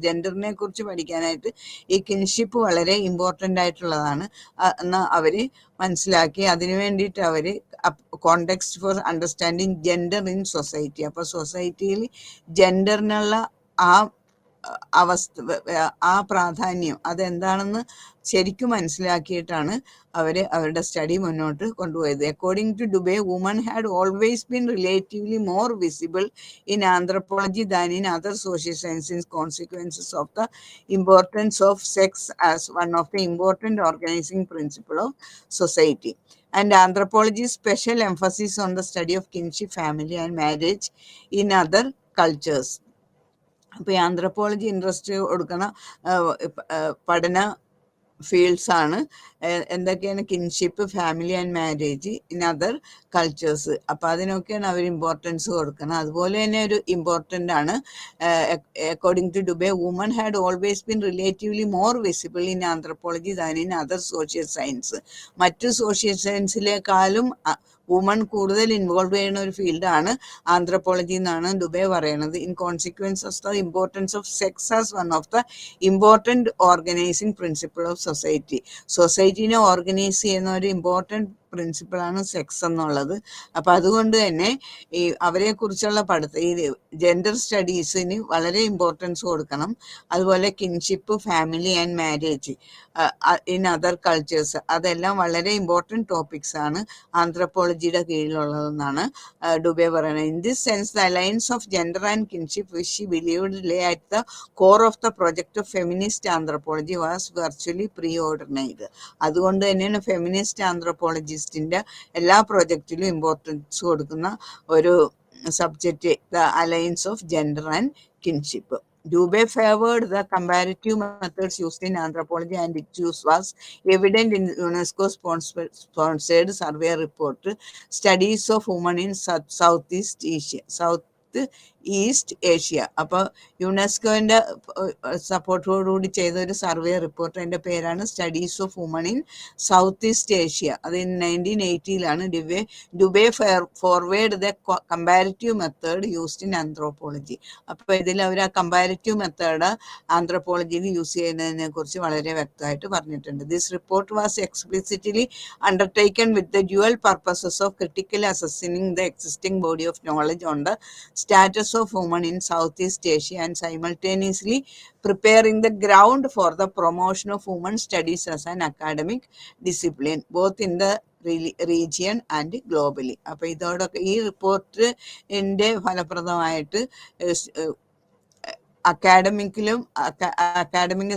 ജെൻഡറിനെ കുറിച്ച് പഠിക്കാനായിട്ട് ഈ കിൻഷിപ്പ് വളരെ ഇമ്പോർട്ടൻ്റ് ആയിട്ടുള്ളതാണ് എന്ന് അവർ മനസ്സിലാക്കി. അതിനു വേണ്ടിയിട്ട് അവർ context for understanding gender in society. അപ്പോൾ സൊസൈറ്റിയിൽ ജെൻഡറിനുള്ള ആ ആ പ്രാധാന്യം അതെന്താണെന്ന് ശരിക്കും മനസ്സിലാക്കിയിട്ടാണ് അവരുടെ സ്റ്റഡി മുന്നോട്ട് കൊണ്ടുപോയത്. According to Dube, woman had always been relatively more visible in anthropology than in other social sciences, consequences of the importance of sex as one of the important organising principle of society. And anthropology's special emphasis on the study of kinship, family and marriage in other cultures. അപ്പോൾ ഈ anthropology interest കൊടുക്കുന്ന പഠന fields ആണ് എന്തൊക്കെയാണ്? Kinship, family and marriage in other cultures. അപ്പോൾ അതിനൊക്കെയാണ് അവർ importance കൊടുക്കുന്നത്. അതുപോലെ തന്നെ ഒരു ഇമ്പോർട്ടൻ്റ് ആണ്, according to Dube, woman had always been relatively more visible in anthropology than in other social science. മറ്റു സോഷ്യൽ സയൻസിലേക്കാളും വുമൺ കൂടുതൽ ഇൻവോൾവ് ചെയ്യുന്ന ഒരു ഫീൽഡാണ് ആന്ത്രപ്പോളജി എന്നാണ് ഡുബെ പറയുന്നത്. In consequence of the importance of sex as one of the important organising principle of society. സൊസൈറ്റീനെ organise ചെയ്യുന്ന ഒരു ഇമ്പോർട്ടൻറ്റ് പ്രിൻസിപ്പിളാണ് സെക്സ് എന്നുള്ളത്. അപ്പം അതുകൊണ്ട് തന്നെ ഈ അവരെക്കുറിച്ചുള്ള പഠിത്തം, ഈ ജെൻഡർ സ്റ്റഡീസിന് വളരെ ഇമ്പോർട്ടൻസ് കൊടുക്കണം. അതുപോലെ kinship, family and marriage in other cultures, അതെല്ലാം വളരെ ഇമ്പോർട്ടൻറ്റ് ടോപ്പിക്സ് ആണ് ആന്ത്രപ്പോളജിയുടെ കീഴിലുള്ളതെന്നാണ് ഡുബെ പറയുന്നത്. In this sense the alliance of gender and kinship which she believed lay at the core of the project of feminist anthropology was virtually preordained. അതുകൊണ്ട് തന്നെയാണ് feminist ആന്ത്രപ്പോളജിസ്റ്റിൻ്റെ എല്ലാ പ്രോജക്റ്റിലും ഇമ്പോർട്ടൻസ് കൊടുക്കുന്ന ഒരു subject the alliance of gender and kinship. Dubé favored the comparative methods used in anthropology, and its use was evident in UNESCO sponsored survey report, Studies of Women in Southeast Asia. അപ്പോൾ യുനെസ്കോൻ്റെ സപ്പോർട്ടോടുകൂടി ചെയ്ത ഒരു survey report, അതിൻ്റെ പേരാണ് studies of woman in south east Asia. അത് 1980 Dube forward the comparative method used in anthropology. അപ്പോൾ ഇതിൽ അവർ ആ comparative method ആന്ത്രോപോളജിയിൽ use ചെയ്യുന്നതിനെ കുറിച്ച് വളരെ വ്യക്തമായിട്ട് പറഞ്ഞിട്ടുണ്ട്. This report was explicitly undertaken with the dual purposes of critical assessing the existing body of knowledge on the status of women in Southeast Asia and simultaneously preparing the ground for the promotion of women studies as an academic discipline both in the region and globally. അപ്പോൾ ഇതോടൊക്കെ ഈ റിപ്പോർട്ടിൻ്റെ ഫലപ്രദമായിട്ട് academic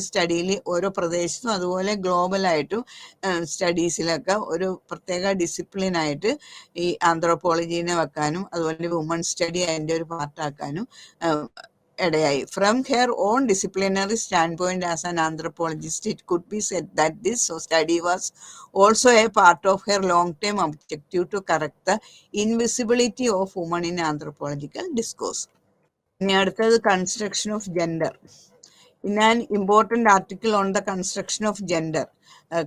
സ്റ്റഡിയിൽ ഓരോ പ്രദേശത്തും അതുപോലെ ഗ്ലോബലായിട്ടും സ്റ്റഡീസിലൊക്കെ ഒരു പ്രത്യേക ഡിസിപ്ലിനായിട്ട് ഈ ആന്ത്രോപോളജീനെ വെക്കാനും അതുപോലെ വുമൺ സ്റ്റഡി അതിൻ്റെ ഒരു പാർട്ടാക്കാനും ഇടയായി. From her own disciplinary standpoint as an anthropologist, it could be said that this study was also a part of her long-term objective to correct the invisibility of women in anthropological discourse. ഇനി അടുത്തത് construction of gender. In an important article on the construction of gender,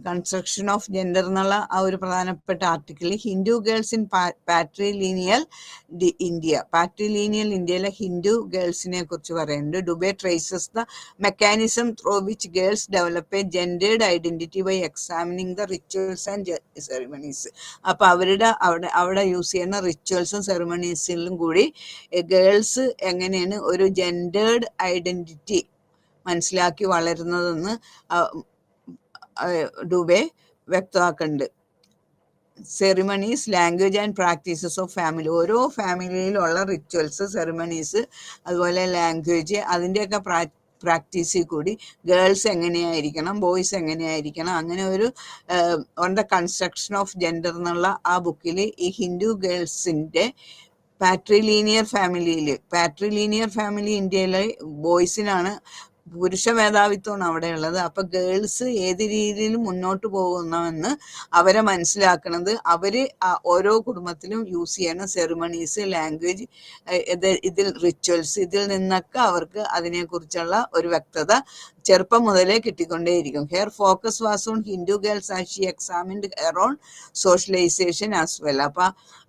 construction of gender എന്നുള്ള ആ ഒരു പ്രധാനപ്പെട്ട article Hindu girls in patrilineal ഇന്ത്യയിലെ ഹിന്ദു ഗേൾസിനെ കുറിച്ച് പറയുന്നുണ്ട്. Dube traces the mechanism through which girls develop a gendered identity by examining the rituals and ceremonies. അപ്പോൾ അവിടെ യൂസ് ചെയ്യുന്ന റിച്വൽസും സെറിമണീസിലും കൂടി ഗേൾസ് എങ്ങനെയാണ് ഒരു ജെൻഡേർഡ് ഐഡന്റിറ്റി മനസ്സിലാക്കി വളരുന്നതെന്ന് ഡുബെ വ്യക്തമാക്കുന്നുണ്ട്. Ceremonies, language and practices of family, ഓരോ ഫാമിലിയിലുള്ള റിച്വൽസ്, സെറിമണീസ്, അതുപോലെ ലാംഗ്വേജ്, അതിൻ്റെയൊക്കെ പ്രാക്ടീസിൽ കൂടി ഗേൾസ് എങ്ങനെയായിരിക്കണം, ബോയ്സ് എങ്ങനെയായിരിക്കണം, അങ്ങനെ ഒരു on the construction of gender എന്നുള്ള ആ ബുക്കിൽ ഈ ഹിന്ദു ഗേൾസിൻ്റെ പാട്രിലീനിയർ ഫാമിലി ഇന്ത്യയിലെ ബോയ്സിനാണ് പുരുഷ മേധാവിത്വമാണ് അവിടെ ഉള്ളത്. അപ്പൊ ഗേൾസ് ഏത് രീതിയിൽ മുന്നോട്ട് പോകുന്നുവെന്ന് അവരെ മനസ്സിലാക്കുന്നത് അവര് ഓരോ കുടുംബത്തിലും യൂസ് ചെയ്യുന്ന സെറിമണീസ്, ലാംഗ്വേജ്, ഇതിൽ റിച്വൽസ്, ഇതിൽ നിന്നൊക്കെ അവർക്ക് അതിനെക്കുറിച്ചുള്ള ഒരു വ്യക്തത ചെറുപ്പം മുതലേ കിട്ടിക്കൊണ്ടേയിരിക്കും. Her focus was on Hindu girls as she examined her on socialisation as well. അപ്പൊ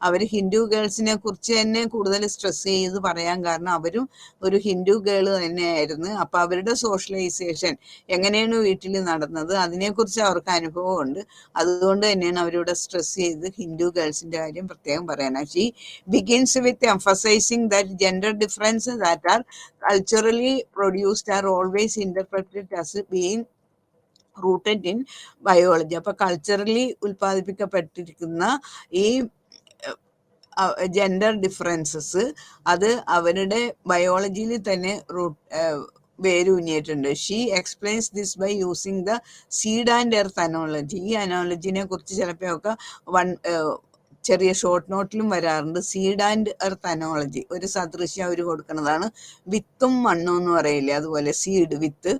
അവർ ഹിന്ദു ഗേൾസിനെ കുറിച്ച് തന്നെ കൂടുതൽ സ്ട്രെസ് ചെയ്ത് പറയാൻ കാരണം അവരും ഒരു ഹിന്ദു ഗേൾ തന്നെയായിരുന്നു. അപ്പൊ അവരുടെ സോഷ്യലൈസേഷൻ എങ്ങനെയാണ് വീട്ടിൽ നടന്നത് അതിനെക്കുറിച്ച് അവർക്ക് അനുഭവമുണ്ട്. അതുകൊണ്ട് തന്നെയാണ് അവരിവിടെ സ്ട്രെസ് ചെയ്ത് ഹിന്ദു ഗേൾസിന്റെ കാര്യം പ്രത്യേകം പറയാനാണ്. She begins with emphasising that gender difference that are culturally produced are always interpreted as being rooted in biology. അപ്പൊ കൾച്ചറലി ഉൽപ്പാദിപ്പിക്കപ്പെട്ടിരിക്കുന്ന ഈ ജെൻഡർ ഡിഫറൻസസ് അത് അവരുടെ ബയോളജിയിൽ തന്നെ വേരൂന്നിയിട്ടുണ്ട്. She explains this by using the seed and earth analogy. ഈ അനോളജിനെ കുറിച്ച് ചിലപ്പോൾ ഒക്കെ ചെറിയ ഷോർട്ട് നോട്ടിലും വരാറുണ്ട്. സീഡ് ആൻഡ് എർത്ത് അനോളജി ഒരു സദൃശ്യം അവർ കൊടുക്കുന്നതാണ്. വിത്തും മണ്ണും എന്ന് പറയില്ലേ, അതുപോലെ സീഡ് വിത്ത്,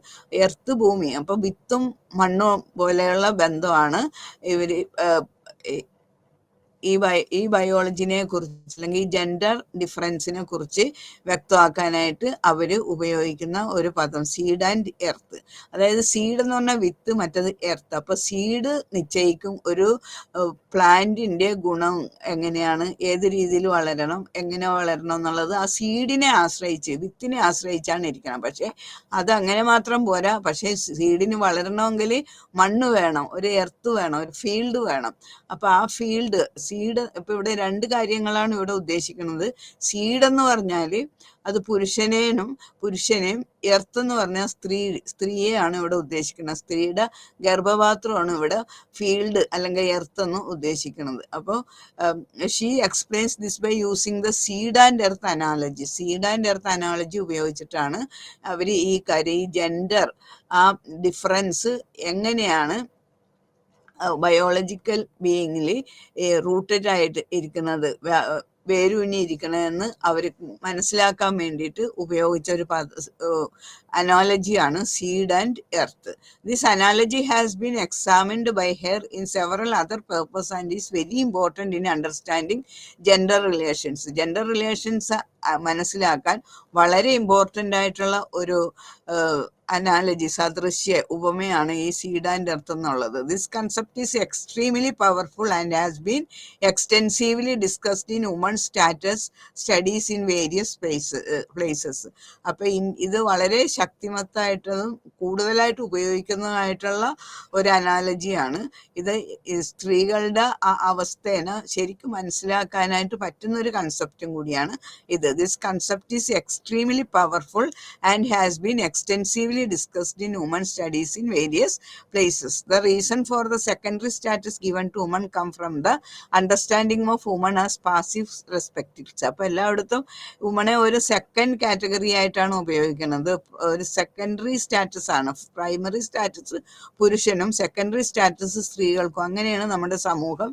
എർത്ത് ഭൂമി. അപ്പൊ വിത്തും മണ്ണും പോലെയുള്ള ബന്ധമാണ് ഇവര് ഈ ബയോളജിനെ കുറിച്ച് അല്ലെങ്കിൽ ഈ ജെൻഡർ ഡിഫറൻസിനെ കുറിച്ച് വ്യക്തമാക്കാനായിട്ട് അവർ ഉപയോഗിക്കുന്ന ഒരു പദം സീഡ് ആൻഡ് എർത്ത്. അതായത് സീഡ് എന്ന് പറഞ്ഞാൽ വിത്ത്, മറ്റത് എർത്ത്. അപ്പൊ സീഡ് നിശ്ചയിക്കും ഒരു പ്ലാന്റിന്റെ ഗുണം എങ്ങനെയാണ്, ഏത് രീതിയിൽ വളരണം, എങ്ങനെ വളരണം എന്നുള്ളത് ആ സീഡിനെ ആശ്രയിച്ച്, വിത്തിനെ ആശ്രയിച്ചാണ് ഇരിക്കണം. പക്ഷെ അത് അങ്ങനെ മാത്രം പോരാ. പക്ഷെ സീഡിന് വളരണമെങ്കിൽ മണ്ണ് വേണം, ഒരു എർത്ത് വേണം, ഒരു ഫീൽഡ് വേണം. അപ്പൊ ആ ഫീൽഡ് സീഡ്, ഇപ്പൊ ഇവിടെ രണ്ട് കാര്യങ്ങളാണ് ഇവിടെ ഉദ്ദേശിക്കുന്നത്. സീഡ് എന്ന് പറഞ്ഞാല് അത് പുരുഷനെയും എർത്ത് എന്ന് പറഞ്ഞാൽ സ്ത്രീയെയാണ് ഇവിടെ ഉദ്ദേശിക്കുന്നത്. സ്ത്രീയുടെ ഗർഭപാത്രമാണ് ഇവിടെ ഫീൽഡ് അല്ലെങ്കിൽ എർത്ത് എന്ന് ഉദ്ദേശിക്കുന്നത്. അപ്പോൾ she explains this by using the seed and earth analogy. Seed and earth analogy ഉപയോഗിച്ചിട്ടാണ് അവർ ഈ ജെൻഡർ ആ ഡിഫറൻസ് എങ്ങനെയാണ് ബയോളജിക്കൽ ബീയിങ്ങിൽ റൂട്ടഡ് ആയിട്ട് ഇരിക്കുന്നത്, വേരൂന്നിയിരിക്കണമെന്ന് അവർ മനസ്സിലാക്കാൻ വേണ്ടിയിട്ട് ഉപയോഗിച്ച ഒരു അനോളജിയാണ് seed and earth. This analogy has been examined by her in several other purpose and is very important in understanding gender relations. Gender relations മനസ്സിലാക്കാൻ വളരെ ഇമ്പോർട്ടൻ്റ് ആയിട്ടുള്ള ഒരു അനാലജി, സദൃശ്യ ഉപമയാണ് ഈ സീഡ് ആൻഡ് എർത്ത് എന്നുള്ളത്. This concept is extremely powerful and has been extensively discussed in woman status studies in various places. അപ്പൊ ഇത് വളരെ ശക്തിമത്തായിട്ടും കൂടുതലായിട്ട് ഉപയോഗിക്കുന്നതായിട്ടുള്ള ഒരു അനാലജിയാണ്. ഇത് സ്ത്രീകളുടെ അവസ്ഥേനെ ശരിക്കും മനസ്സിലാക്കാനായിട്ട് പറ്റുന്ന ഒരു കൺസെപ്റ്റും കൂടിയാണ് ഇത്. This concept is extremely powerful and has been extensively discussed in women studies in various places. The reason for the secondary status given to women come from the understanding of women as passive respectives. അപ്പൊ എല്ലായിടത്തും വുമണെ ഒരു second category ആയിട്ടാണ് ഉപയോഗിക്കുന്നത്. ഒരു secondary status ആണ്. Primary status പുരുഷനും secondary status സ്ത്രീകൾക്കും. അങ്ങനെയാണ് നമ്മുടെ സമൂഹം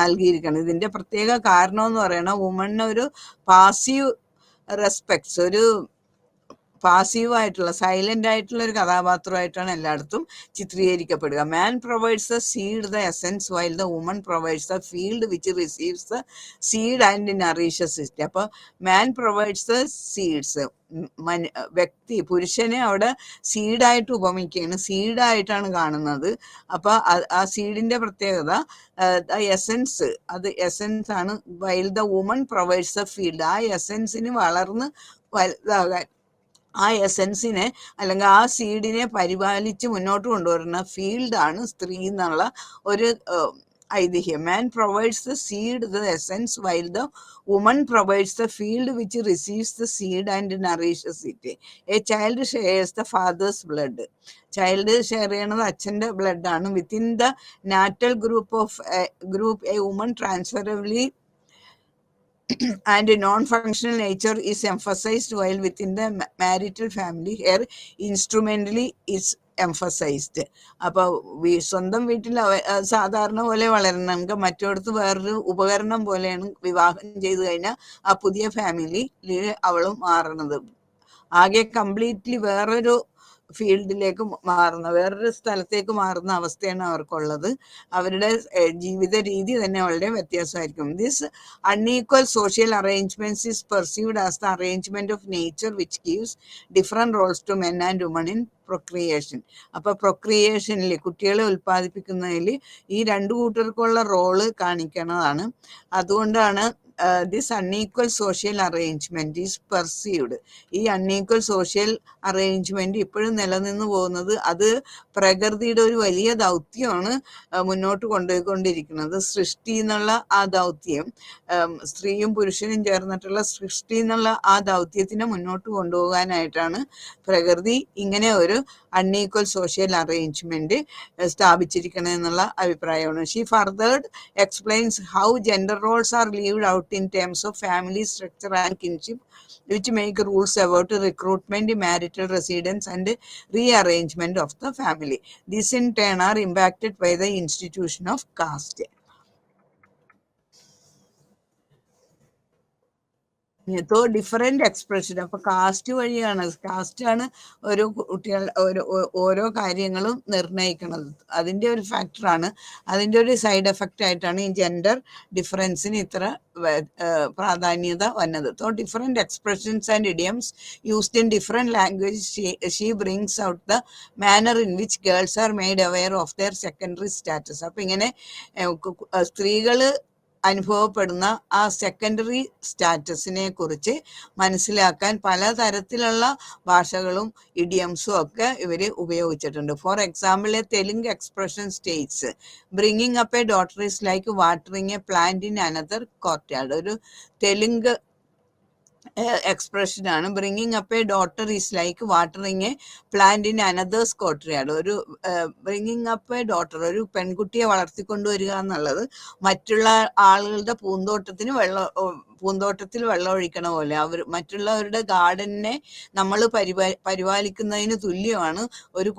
നൽകിയിരിക്കുന്നത്. ഇതിന്റെ പ്രത്യേക കാരണം എന്ന് പറയുന്നത് വുമണിന് ഒരു പാസീവ് റെസ്പെക്ട്സ്, ഒരു പാസീവായിട്ടുള്ള സൈലന്റ് ആയിട്ടുള്ള ഒരു കഥാപാത്രമായിട്ടാണ് എല്ലായിടത്തും ചിത്രീകരിക്കപ്പെടുക. Man provides the seed the essence while the woman provides the field which receives the seed and nourishes it. അപ്പോൾ മാൻ പ്രൊവൈഡ്സ് ദ സീഡ്സ്, വ്യക്തി പുരുഷനെ അവിടെ സീഡായിട്ട് ഉപമിക്കുകയാണ്, സീഡായിട്ടാണ് കാണുന്നത്. അപ്പൊ ആ സീഡിന്റെ പ്രത്യേകത എസെൻസ്, അത് എസെൻസ് ആണ്. While the woman provides the field, ആ എസെൻസിന് വളർന്ന് വലുതാകാൻ, ആ എസെൻസിനെ അല്ലെങ്കിൽ ആ സീഡിനെ പരിപാലിച്ച് മുന്നോട്ട് കൊണ്ടുവരുന്ന ഫീൽഡാണ് സ്ത്രീ എന്നുള്ള ഒരു ഐതിഹ്യം. Man provides the seed the essence while the woman provides the field which receives the seed and nourishes it. A child shares the father's blood. Child share ചെയ്യണത് അച്ഛൻ്റെ ബ്ലഡാണ്. Within the natal group a woman transferably and non-functional nature is emphasized, while within the marital family here instrumentally is emphasized. അപ്പോൾ സ്വന്തം വീട്ടിൽ സാധാരണ പോലെ വളരണം, നമുക്ക് മറ്റിടത്ത് വേറൊരു ഉപകരണം പോലെയാണ് വിവാഹം ചെയ്തു കഴിഞ്ഞാൽ ആ പുതിയ ഫാമിലിയിൽ അവളും മാറണത്. ആകെ കംപ്ലീറ്റ്ലി വേറൊരു ഫീൽഡിലേക്ക് മാറുന്ന, വേറൊരു സ്ഥലത്തേക്ക് മാറുന്ന അവസ്ഥയാണ് അവർക്കുള്ളത്. അവരുടെ ജീവിത രീതി തന്നെ വളരെ വ്യത്യാസമായിരിക്കും. This unequal social arrangements is perceived as the arrangement of nature which gives different roles to men and woman in procreation. അപ്പൊ പ്രൊക്രിയേഷനിൽ, കുട്ടികളെ ഉൽപ്പാദിപ്പിക്കുന്നതിൽ ഈ രണ്ടു കൂട്ടർക്കുള്ള റോള് കാണിക്കുന്നതാണ്. അതുകൊണ്ടാണ് this unequal social arrangement is perceived. ഈ അൺഈക്വൽ സോഷ്യൽ അറേഞ്ച്മെന്റ് ഇപ്പോഴും നിലനിന്ന് പോകുന്നത്. അത് പ്രകൃതിയുടെ ഒരു വലിയ ദൗത്യമാണ് മുന്നോട്ട് കൊണ്ടുപോയിക്കൊണ്ടിരിക്കുന്നത്. സൃഷ്ടി എന്നുള്ള ആ ദൗത്യം, സ്ത്രീയും പുരുഷനും ചേർന്നിട്ടുള്ള സൃഷ്ടി എന്നുള്ള ആ ദൗത്യത്തിനെ മുന്നോട്ട് കൊണ്ടുപോകാനായിട്ടാണ് പ്രകൃതി ഇങ്ങനെ ഒരു അൺഈക്വൽ സോഷ്യൽ അറേഞ്ച്മെന്റ് സ്ഥാപിച്ചിരിക്കണമെന്നുള്ള അഭിപ്രായമാണ്. She furthered explains how gender roles are lived out in terms of family structure and kinship, which make rules about recruitment, marital residence, and rearrangement of the family. These in turn are impacted by the institution of caste. Different expression. അപ്പൊ cast വഴിയാണ്, കാസ്റ്റാണ് ഒരു കുട്ടികൾ ഓരോ കാര്യങ്ങളും നിർണ്ണയിക്കുന്നത്. അതിന്റെ ഒരു ഫാക്ടറാണ്, അതിന്റെ ഒരു സൈഡ് എഫക്റ്റ് ആയിട്ടാണ് ഈ ജെൻഡർ ഡിഫറൻസിന് ഇത്ര പ്രാധാന്യത വന്നത്. So different expressions and idioms used in different language she brings out the manner in which girls are made aware of their secondary status. അപ്പൊ ഇങ്ങനെ സ്ത്രീകള് അനുഭവപ്പെടുന്ന ആ സെക്കൻഡറി സ്റ്റാറ്റസിനെ കുറിച്ച് മനസ്സിലാക്കാൻ പലതരത്തിലുള്ള ഭാഷകളും ഇഡിയംസും ഒക്കെ ഇവർ ഉപയോഗിച്ചിട്ടുണ്ട്. For example, a Telugu expression states bringing up a daughter is like watering a plant in another courtyard. ഒരു തെലുങ്ക് എക്സ്പ്രഷനാണ്. Bringing up a daughter is like watering a plant in another's courtyard. ഒരു ബ്രിങ്ങിങ് അപ്പ് എ ഡോട്ടർ, ഒരു പെൺകുട്ടിയെ വളർത്തിക്കൊണ്ടുവരിക എന്നുള്ളത് മറ്റുള്ള ആളുകളുടെ പൂന്തോട്ടത്തിൽ വെള്ളം ഒഴിക്കണ പോലെ, മറ്റുള്ളവരുടെ ഗാർഡനെ നമ്മൾ പരിപാലിക്കുന്നതിന് തുല്യമാണ് ഒരു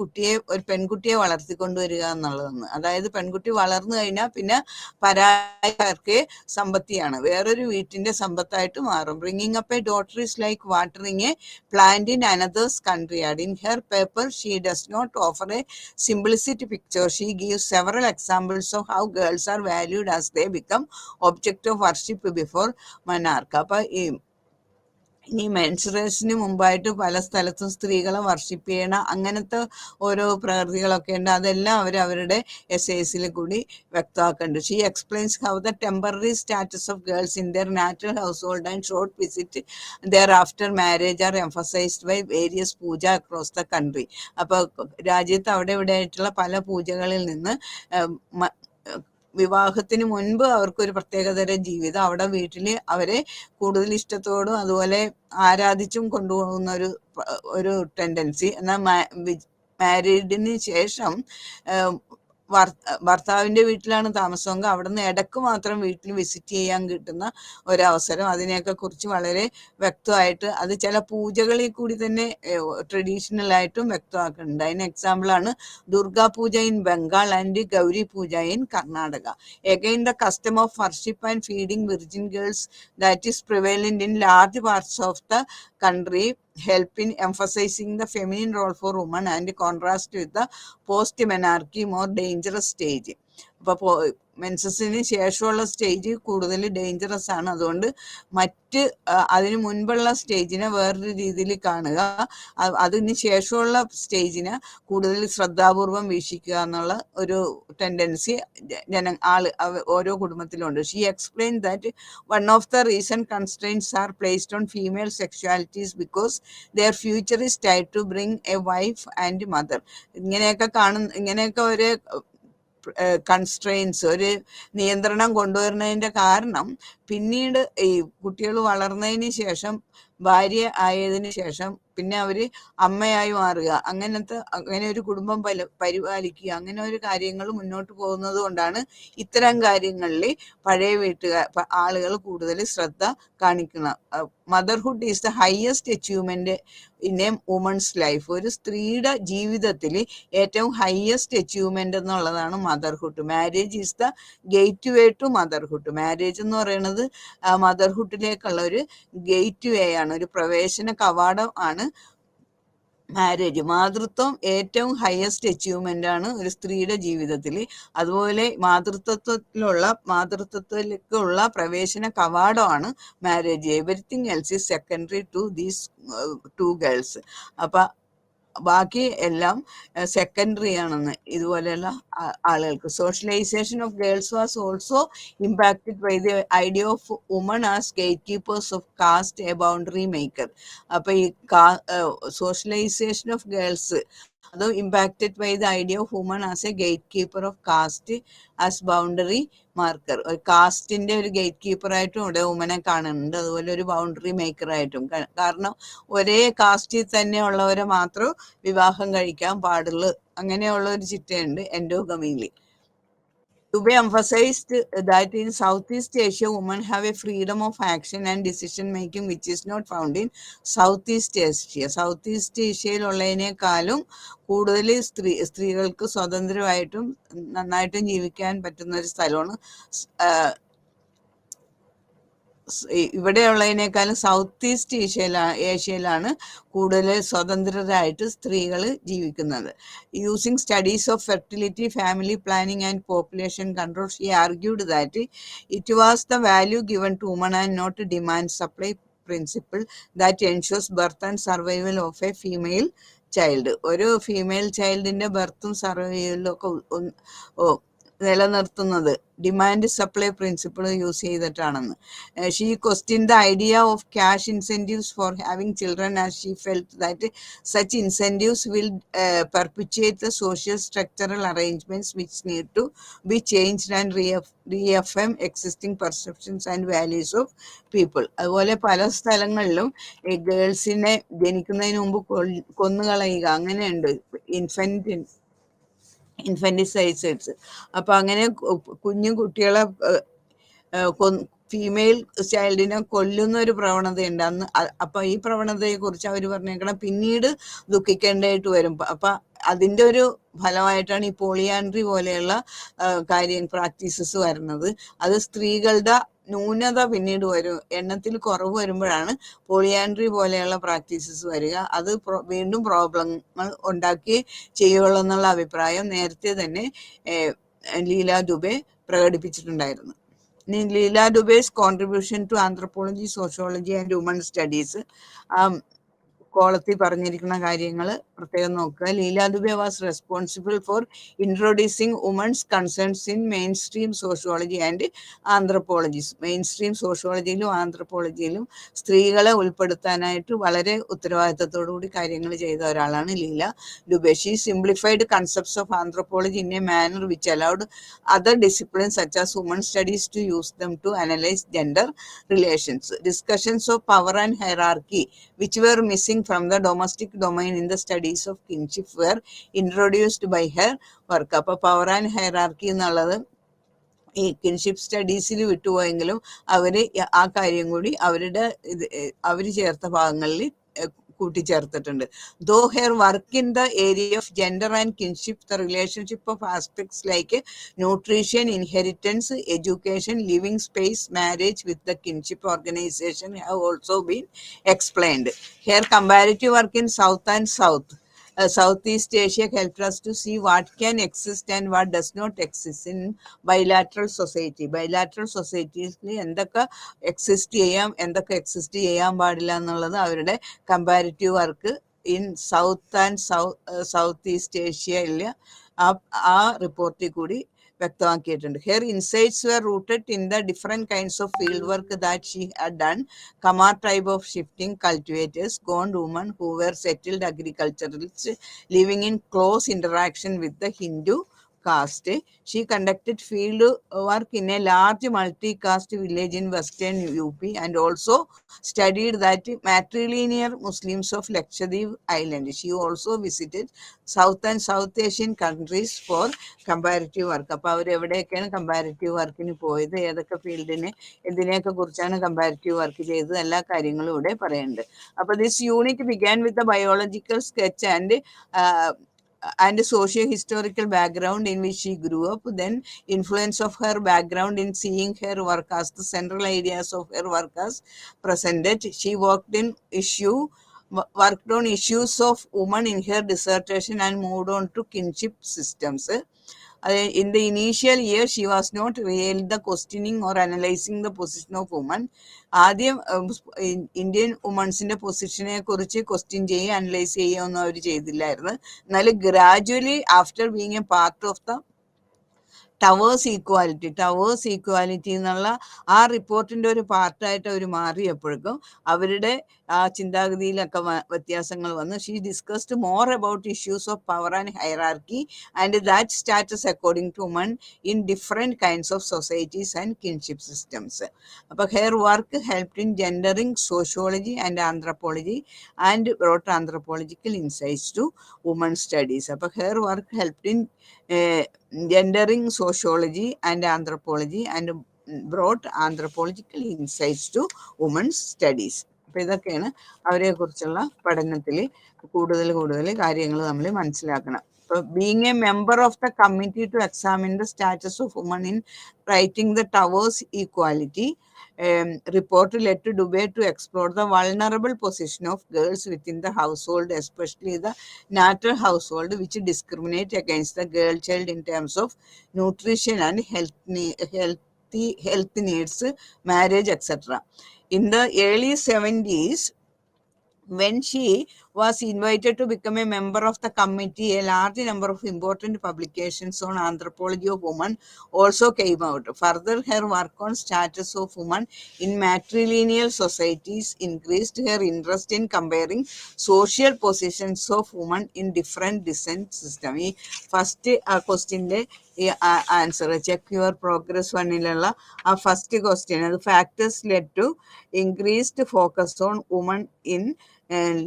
പെൺകുട്ടിയെ വളർത്തിക്കൊണ്ടുവരിക എന്നുള്ളതെന്ന്. അതായത് പെൺകുട്ടി വളർന്നു കഴിഞ്ഞാൽ പിന്നെ പരായക്കാർക്ക് സമ്പത്തിയാണ്, വേറൊരു വീട്ടിന്റെ സമ്പത്തായിട്ട് മാറും. Bringing up A daughter is like watering a plant in another's countryard. In her paper, she does not offer a simplicity picture. She gives several examples of how girls are valued as they become object of worship before monarch. അപ്പൊ ഈ മെൻസുറേഷന് മുമ്പായിട്ട് പല സ്ഥലത്തും സ്ത്രീകളെ worship ചെയ്യണ അങ്ങനത്തെ ഓരോ പ്രകൃതികളൊക്കെ ഉണ്ട്. അതെല്ലാം അവരുടെ എസ്സേസിൽ കൂടി വ്യക്തമാക്കുന്നുണ്ട്. She explains how the temporary status of girls in their natural household and short visit there after marriage are emphasised by various puja across the country. അപ്പൊ രാജ്യത്ത് അവിടെ ഇവിടെ ആയിട്ടുള്ള പല പൂജകളിൽ നിന്ന് വിവാഹത്തിന് മുൻപ് അവർക്കൊരു പ്രത്യേകതരം ജീവിതം, അവിടെ വീട്ടിൽ അവരെ കൂടുതൽ ഇഷ്ടത്തോടും അതുപോലെ ആരാധിച്ചും കൊണ്ടുപോകുന്ന ഒരു ടെൻഡൻസി. എന്നാൽ മാരീഡിന് ശേഷം ഭർത്താവിന്റെ വീട്ടിലാണ് താമസമെങ്കിൽ അവിടുന്ന് ഇടക്ക് മാത്രം വീട്ടിൽ വിസിറ്റ് ചെയ്യാൻ കിട്ടുന്ന ഒരവസരം, അതിനെയൊക്കെ കുറിച്ച് വളരെ വ്യക്തമായിട്ട് അത് ചില പൂജകളിൽ കൂടി തന്നെ ട്രഡീഷണൽ ആയിട്ടും വ്യക്തമാക്കുന്നുണ്ട്. അതിന് എക്സാമ്പിളാണ് Durga puja in Bengal and Gauri puja in Karnataka. Again the custom of worship and feeding virgin girls that is prevalent in large parts of the country help in emphasizing the feminine role for women and contrast with the post-menarche more dangerous stage. അപ്പോൾ മെൻസസിന് ശേഷമുള്ള stage കൂടുതൽ dangerous ആണ്. അതുകൊണ്ട് അതിന് മുൻപുള്ള സ്റ്റേജിനെ വേറൊരു രീതിയിൽ കാണുക, അതിന് ശേഷമുള്ള സ്റ്റേജിനെ കൂടുതൽ ശ്രദ്ധാപൂർവം വീക്ഷിക്കുക എന്നുള്ള ഒരു ടെൻഡൻസി ഓരോ കുടുംബത്തിലുണ്ട്. She explain that one of the reason constraints are placed on female sexualities because their future is tied to bring a wife and mother. ഇങ്ങനെയൊക്കെ ഒരു കൺസ്ട്രെയിൻസ്, ഒരു നിയന്ത്രണം കൊണ്ടുവരുന്നതിന്റെ കാരണം പിന്നീട് ഈ കുട്ടികൾ വളർന്നതിന് ശേഷം, ഭാര്യ ആയതിനു ശേഷം പിന്നെ അവര് അമ്മയായി മാറുക, അങ്ങനെ ഒരു കുടുംബം പരിപാലിക്കുക, അങ്ങനെ ഒരു കാര്യങ്ങൾ മുന്നോട്ട് പോകുന്നത് കൊണ്ടാണ് ഇത്തരം കാര്യങ്ങളിൽ പഴയ ആളുകൾ കൂടുതൽ ശ്രദ്ധ കാണിക്കണം. Motherhood is the highest achievement in a woman's life. ഒരു സ്ത്രീയുടെ ജീവിതത്തിൽ ഏറ്റവും ഹയസ്റ്റ് അച്ചീവ്മെന്റ് എന്നുള്ളതാണ് motherhood. Marriage is the gateway to motherhood. Marriage എന്ന് പറയുന്നത് മദർഹുഡിലേക്കുള്ള ഒരു ഗേറ്റ് വേ ആണ്, ഒരു പ്രവേശന കവാടം ആണ് മാരേജ്, മാതൃത്വം ഏറ്റവും ഹയസ്റ്റ് അച്ചീവ്മെന്റ് ആണ് ഒരു സ്ത്രീയുടെ ജീവിതത്തിൽ. അതുപോലെ മാതൃത്വത്തിലേക്കുള്ള പ്രവേശന കവാടമാണ് marriage. Everything else is secondary to these two girls. അപ്പൊ ബാക്കി എല്ലാം സെക്കൻഡറി ആണെന്ന് ഇതുപോലെയുള്ള ആളുകൾക്ക്. Socialization of girls was also impacted by the idea of woman as gate keepers of caste, a boundary maker. അപ്പൊ ഈ സോഷ്യലൈസേഷൻ ഓഫ് ഗേൾസ് അത് impacted by the idea of woman as a gate keeper of caste as boundary marker. ഒരു കാസ്റ്റിന്റെ ഒരു gate കീപ്പറായിട്ടും ഇവിടെ വുമനെ കാണുന്നുണ്ട്, അതുപോലെ ഒരു ബൗണ്ടറി മേക്കറായിട്ടും. കാരണം ഒരേ കാസ്റ്റിൽ തന്നെ ഉള്ളവരെ മാത്രം വിവാഹം കഴിക്കാൻ പാടുള്ളൂ, അങ്ങനെയുള്ള ഒരു ചിട്ടയുണ്ട് എൻഡോഗമിയിൽ. Dubey emphasized that in Southeast Asia, women have a freedom of action and decision making which is not found in Southeast Asia. Southeast ഏഷ്യയിലുള്ളതിനേക്കാളും കൂടുതൽ സ്ത്രീകൾക്ക് സ്വതന്ത്രമായിട്ടും നന്നായിട്ടും ജീവിക്കാൻ പറ്റുന്ന ഒരു സ്ഥലമാണ് ഇവിടെയുള്ളതിനേക്കാളും സൗത്ത് ഈസ്റ്റ് ഏഷ്യയിലാണ് കൂടുതൽ സ്വതന്ത്രരായിട്ട് സ്ത്രീകൾ ജീവിക്കുന്നത്. Using studies of fertility, family planning and population control, she argued that it was the value given to woman and not demand supply principle that ensures birth and survival of a female child. ഒരു female ചൈൽഡിന്റെ ബർത്തും സർവൈവലും ഒക്കെ നിലനിർത്തുന്നത് demand supply principle use ചെയ്തിട്ടാണെന്ന്. She question the idea of cash incentives for having children as she felt that such incentives will perpetuate the social structural arrangements which need to be changed and reaffirm existing perceptions and values of people. അതുപോലെ പല സ്ഥലങ്ങളിലും ഈ ഗേൾസിനെ ജനിക്കുന്നതിന് മുമ്പ് കൊന്നുകളയുക, അങ്ങനെയുണ്ട്. ഇൻഫൻറ്റിസൈഡ്സ്. അപ്പൊ അങ്ങനെ കുഞ്ഞു കുട്ടികളെ ഫീമെയിൽ ചൈൽഡിനെ കൊല്ലുന്ന ഒരു പ്രവണതയുണ്ട് അന്ന്. അപ്പൊ ഈ പ്രവണതയെ കുറിച്ച് അവർ പറഞ്ഞേക്കണം പിന്നീട് ദുഃഖിക്കേണ്ടതായിട്ട് വരും. അപ്പൊ അതിന്റെ ഒരു ഫലമായിട്ടാണ് ഈ പോളിയാൻഡ്രി പോലെയുള്ള പ്രാക്ടീസസ് വരുന്നത്. അത് സ്ത്രീകളുടെ ന്യൂനത പിന്നീട് വരും, എണ്ണത്തിൽ കുറവ് വരുമ്പോഴാണ് പോളിയാൻഡ്രി പോലെയുള്ള പ്രാക്ടീസസ് വരിക. അത് വീണ്ടും പ്രോബ്ലങ്ങൾ ഉണ്ടാക്കി ചെയ്യുള്ളൂ എന്നുള്ള അഭിപ്രായം നേരത്തെ തന്നെ ലീല ദുബെ പ്രകടിപ്പിച്ചിട്ടുണ്ടായിരുന്നു. Leela Dube's contribution to anthropology, sociology and human studies കോളത്തിൽ പറഞ്ഞിരിക്കുന്ന കാര്യങ്ങൾ പ്രത്യേകം നോക്കുക. Leela Dube was responsible for introducing women's concerns in mainstream sociology and anthropologies. Mainstream സോഷ്യോളജിയിലും ആന്ത്രപ്പോളജിയിലും സ്ത്രീകളെ ഉൾപ്പെടുത്താനായിട്ട് വളരെ ഉത്തരവാദിത്തത്തോടുകൂടി കാര്യങ്ങൾ ചെയ്ത ഒരാളാണ് Leela Dube. She simplified concepts of anthropology in a manner which allowed other disciplines such as women studies to use them to analyze gender relations. Discussions of power and hierarchy which were missing from the domestic domain in the studies of kinship were introduced by her work. അപ്പോൾ power and hierarchy എന്നുള്ളത് ഈ kinship സ്റ്റഡീസിൽ വിട്ടുപോയെങ്കിലും അവര് ആ കാര്യം കൂടി അവര് ചേർത്ത ഭാഗങ്ങളിൽ കൂട്ടിച്ചേർത്തിട്ടുണ്ട്. Though her work in the area of gender and kinship, the relationship of aspects like nutrition, inheritance, education, living space, marriage with the kinship organization have also been explained. Her comparative work in south and Southeast Asia helped us to see what can exist and what does not exist in bilateral society. Bilateral societies എന്തൊക്കെ exist ചെയ്യാം, എന്തൊക്കെ exist ചെയ്യാൻ പാടില്ല എന്നുള്ളത് അവരുടെ comparative work in south east ഏഷ്യയിൽ ആ റിപ്പോർട്ടിൽ കൂടി വ്യക്തമാക്കിയിട്ടുണ്ട്. Her insights were rooted in the different kinds of field work that she had done. Kamar tribe of shifting cultivators, Gond women who were settled agriculturalists living in close interaction with the Hindu caste. She conducted field work in a large multi-caste village in western UP and also studied that matrilineal Muslims of Lakshadweep Island. She also visited South and South Asian countries for comparative work. അപ്പോൾ അവരെവിടെയൊക്കെയാണ് comparative വർക്കിന് പോയത്, ഏതൊക്കെ ഫീൽഡിനെ എന്തിനെയൊക്കെ കുറിച്ചാണ് comparative work ചെയ്തത്, എല്ലാ കാര്യങ്ങളും ഇവിടെ പറയുന്നുണ്ട്. അപ്പോൾ this unit began with the biological sketch and socio-historical background in which she grew up, then influence of her background in seeing her work as the central ideas of her work as presented. She worked in issue worked on issues of women in her dissertation and moved on to kinship systems. In the initial year, she was not really the questioning or analyzing the position of women. ആദ്യം Indian വുമൺസിന്റെ പൊസിഷനെ കുറിച്ച് question ചെയ്യുക, analyse ചെയ്യുക ഒന്നും അവർ ചെയ്തില്ലായിരുന്നു. എന്നാലും gradually after being A part of the towards equality എന്നുള്ള ആ റിപ്പോർട്ടിൻ്റെ ഒരു പാർട്ടായിട്ട് അവർ മാറിയപ്പോഴേക്കും അവരുടെ ആ ചിന്താഗതിയിലൊക്കെ വ്യത്യാസങ്ങൾ വന്നു. She discussed more about issues of power and hierarchy and that status according to woman in different kinds of societies and kinship systems. അപ്പോൾ her work helped in gendering sociology and anthropology and brought anthropological insights to woman studies. അപ്പോൾ her work helped in gendering sociology and anthropology and brought anthropological insights to women's studies. അപ്പോൾ ഇതൊക്കെയാണ് അവരെ കുറിച്ചുള്ള പഠനത്തിൽ കൂടുതൽ കാര്യങ്ങൾ നമ്മൾ മനസ്സിലാക്കണം. അപ്പോൾ being a member of the committee to examine the status of woman in writing the towards equality report led to debate to explore the vulnerable position of girls within the household, especially the natal household, which discriminate against the girl child in terms of nutrition and health needs, marriage, etc. In the early 70s, when she was invited to become a member of the committee, a large number of important publications on anthropology of women also came out. Further, her work on status of women in matrilineal societies increased her interest in comparing social positions of women in different descent systems. ഈ first ക്വസ്റ്റ്യൻ്റെ ഈ answer check your progress വണ്ണിലുള്ള ആ first question, അത് factors led to increased focus on woman in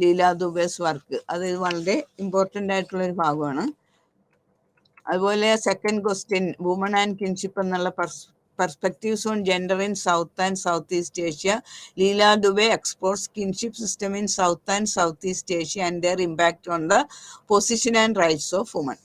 Leela Dube's work. അത് വളരെ important ആയിട്ടുള്ളൊരു ഭാഗമാണ്. അതുപോലെ second question woman and kinship എന്നുള്ള perspectives on gender in South and Southeast Asia. Leela Dubey explores kinship system in South and Southeast Asia and their impact on the position and rights of women.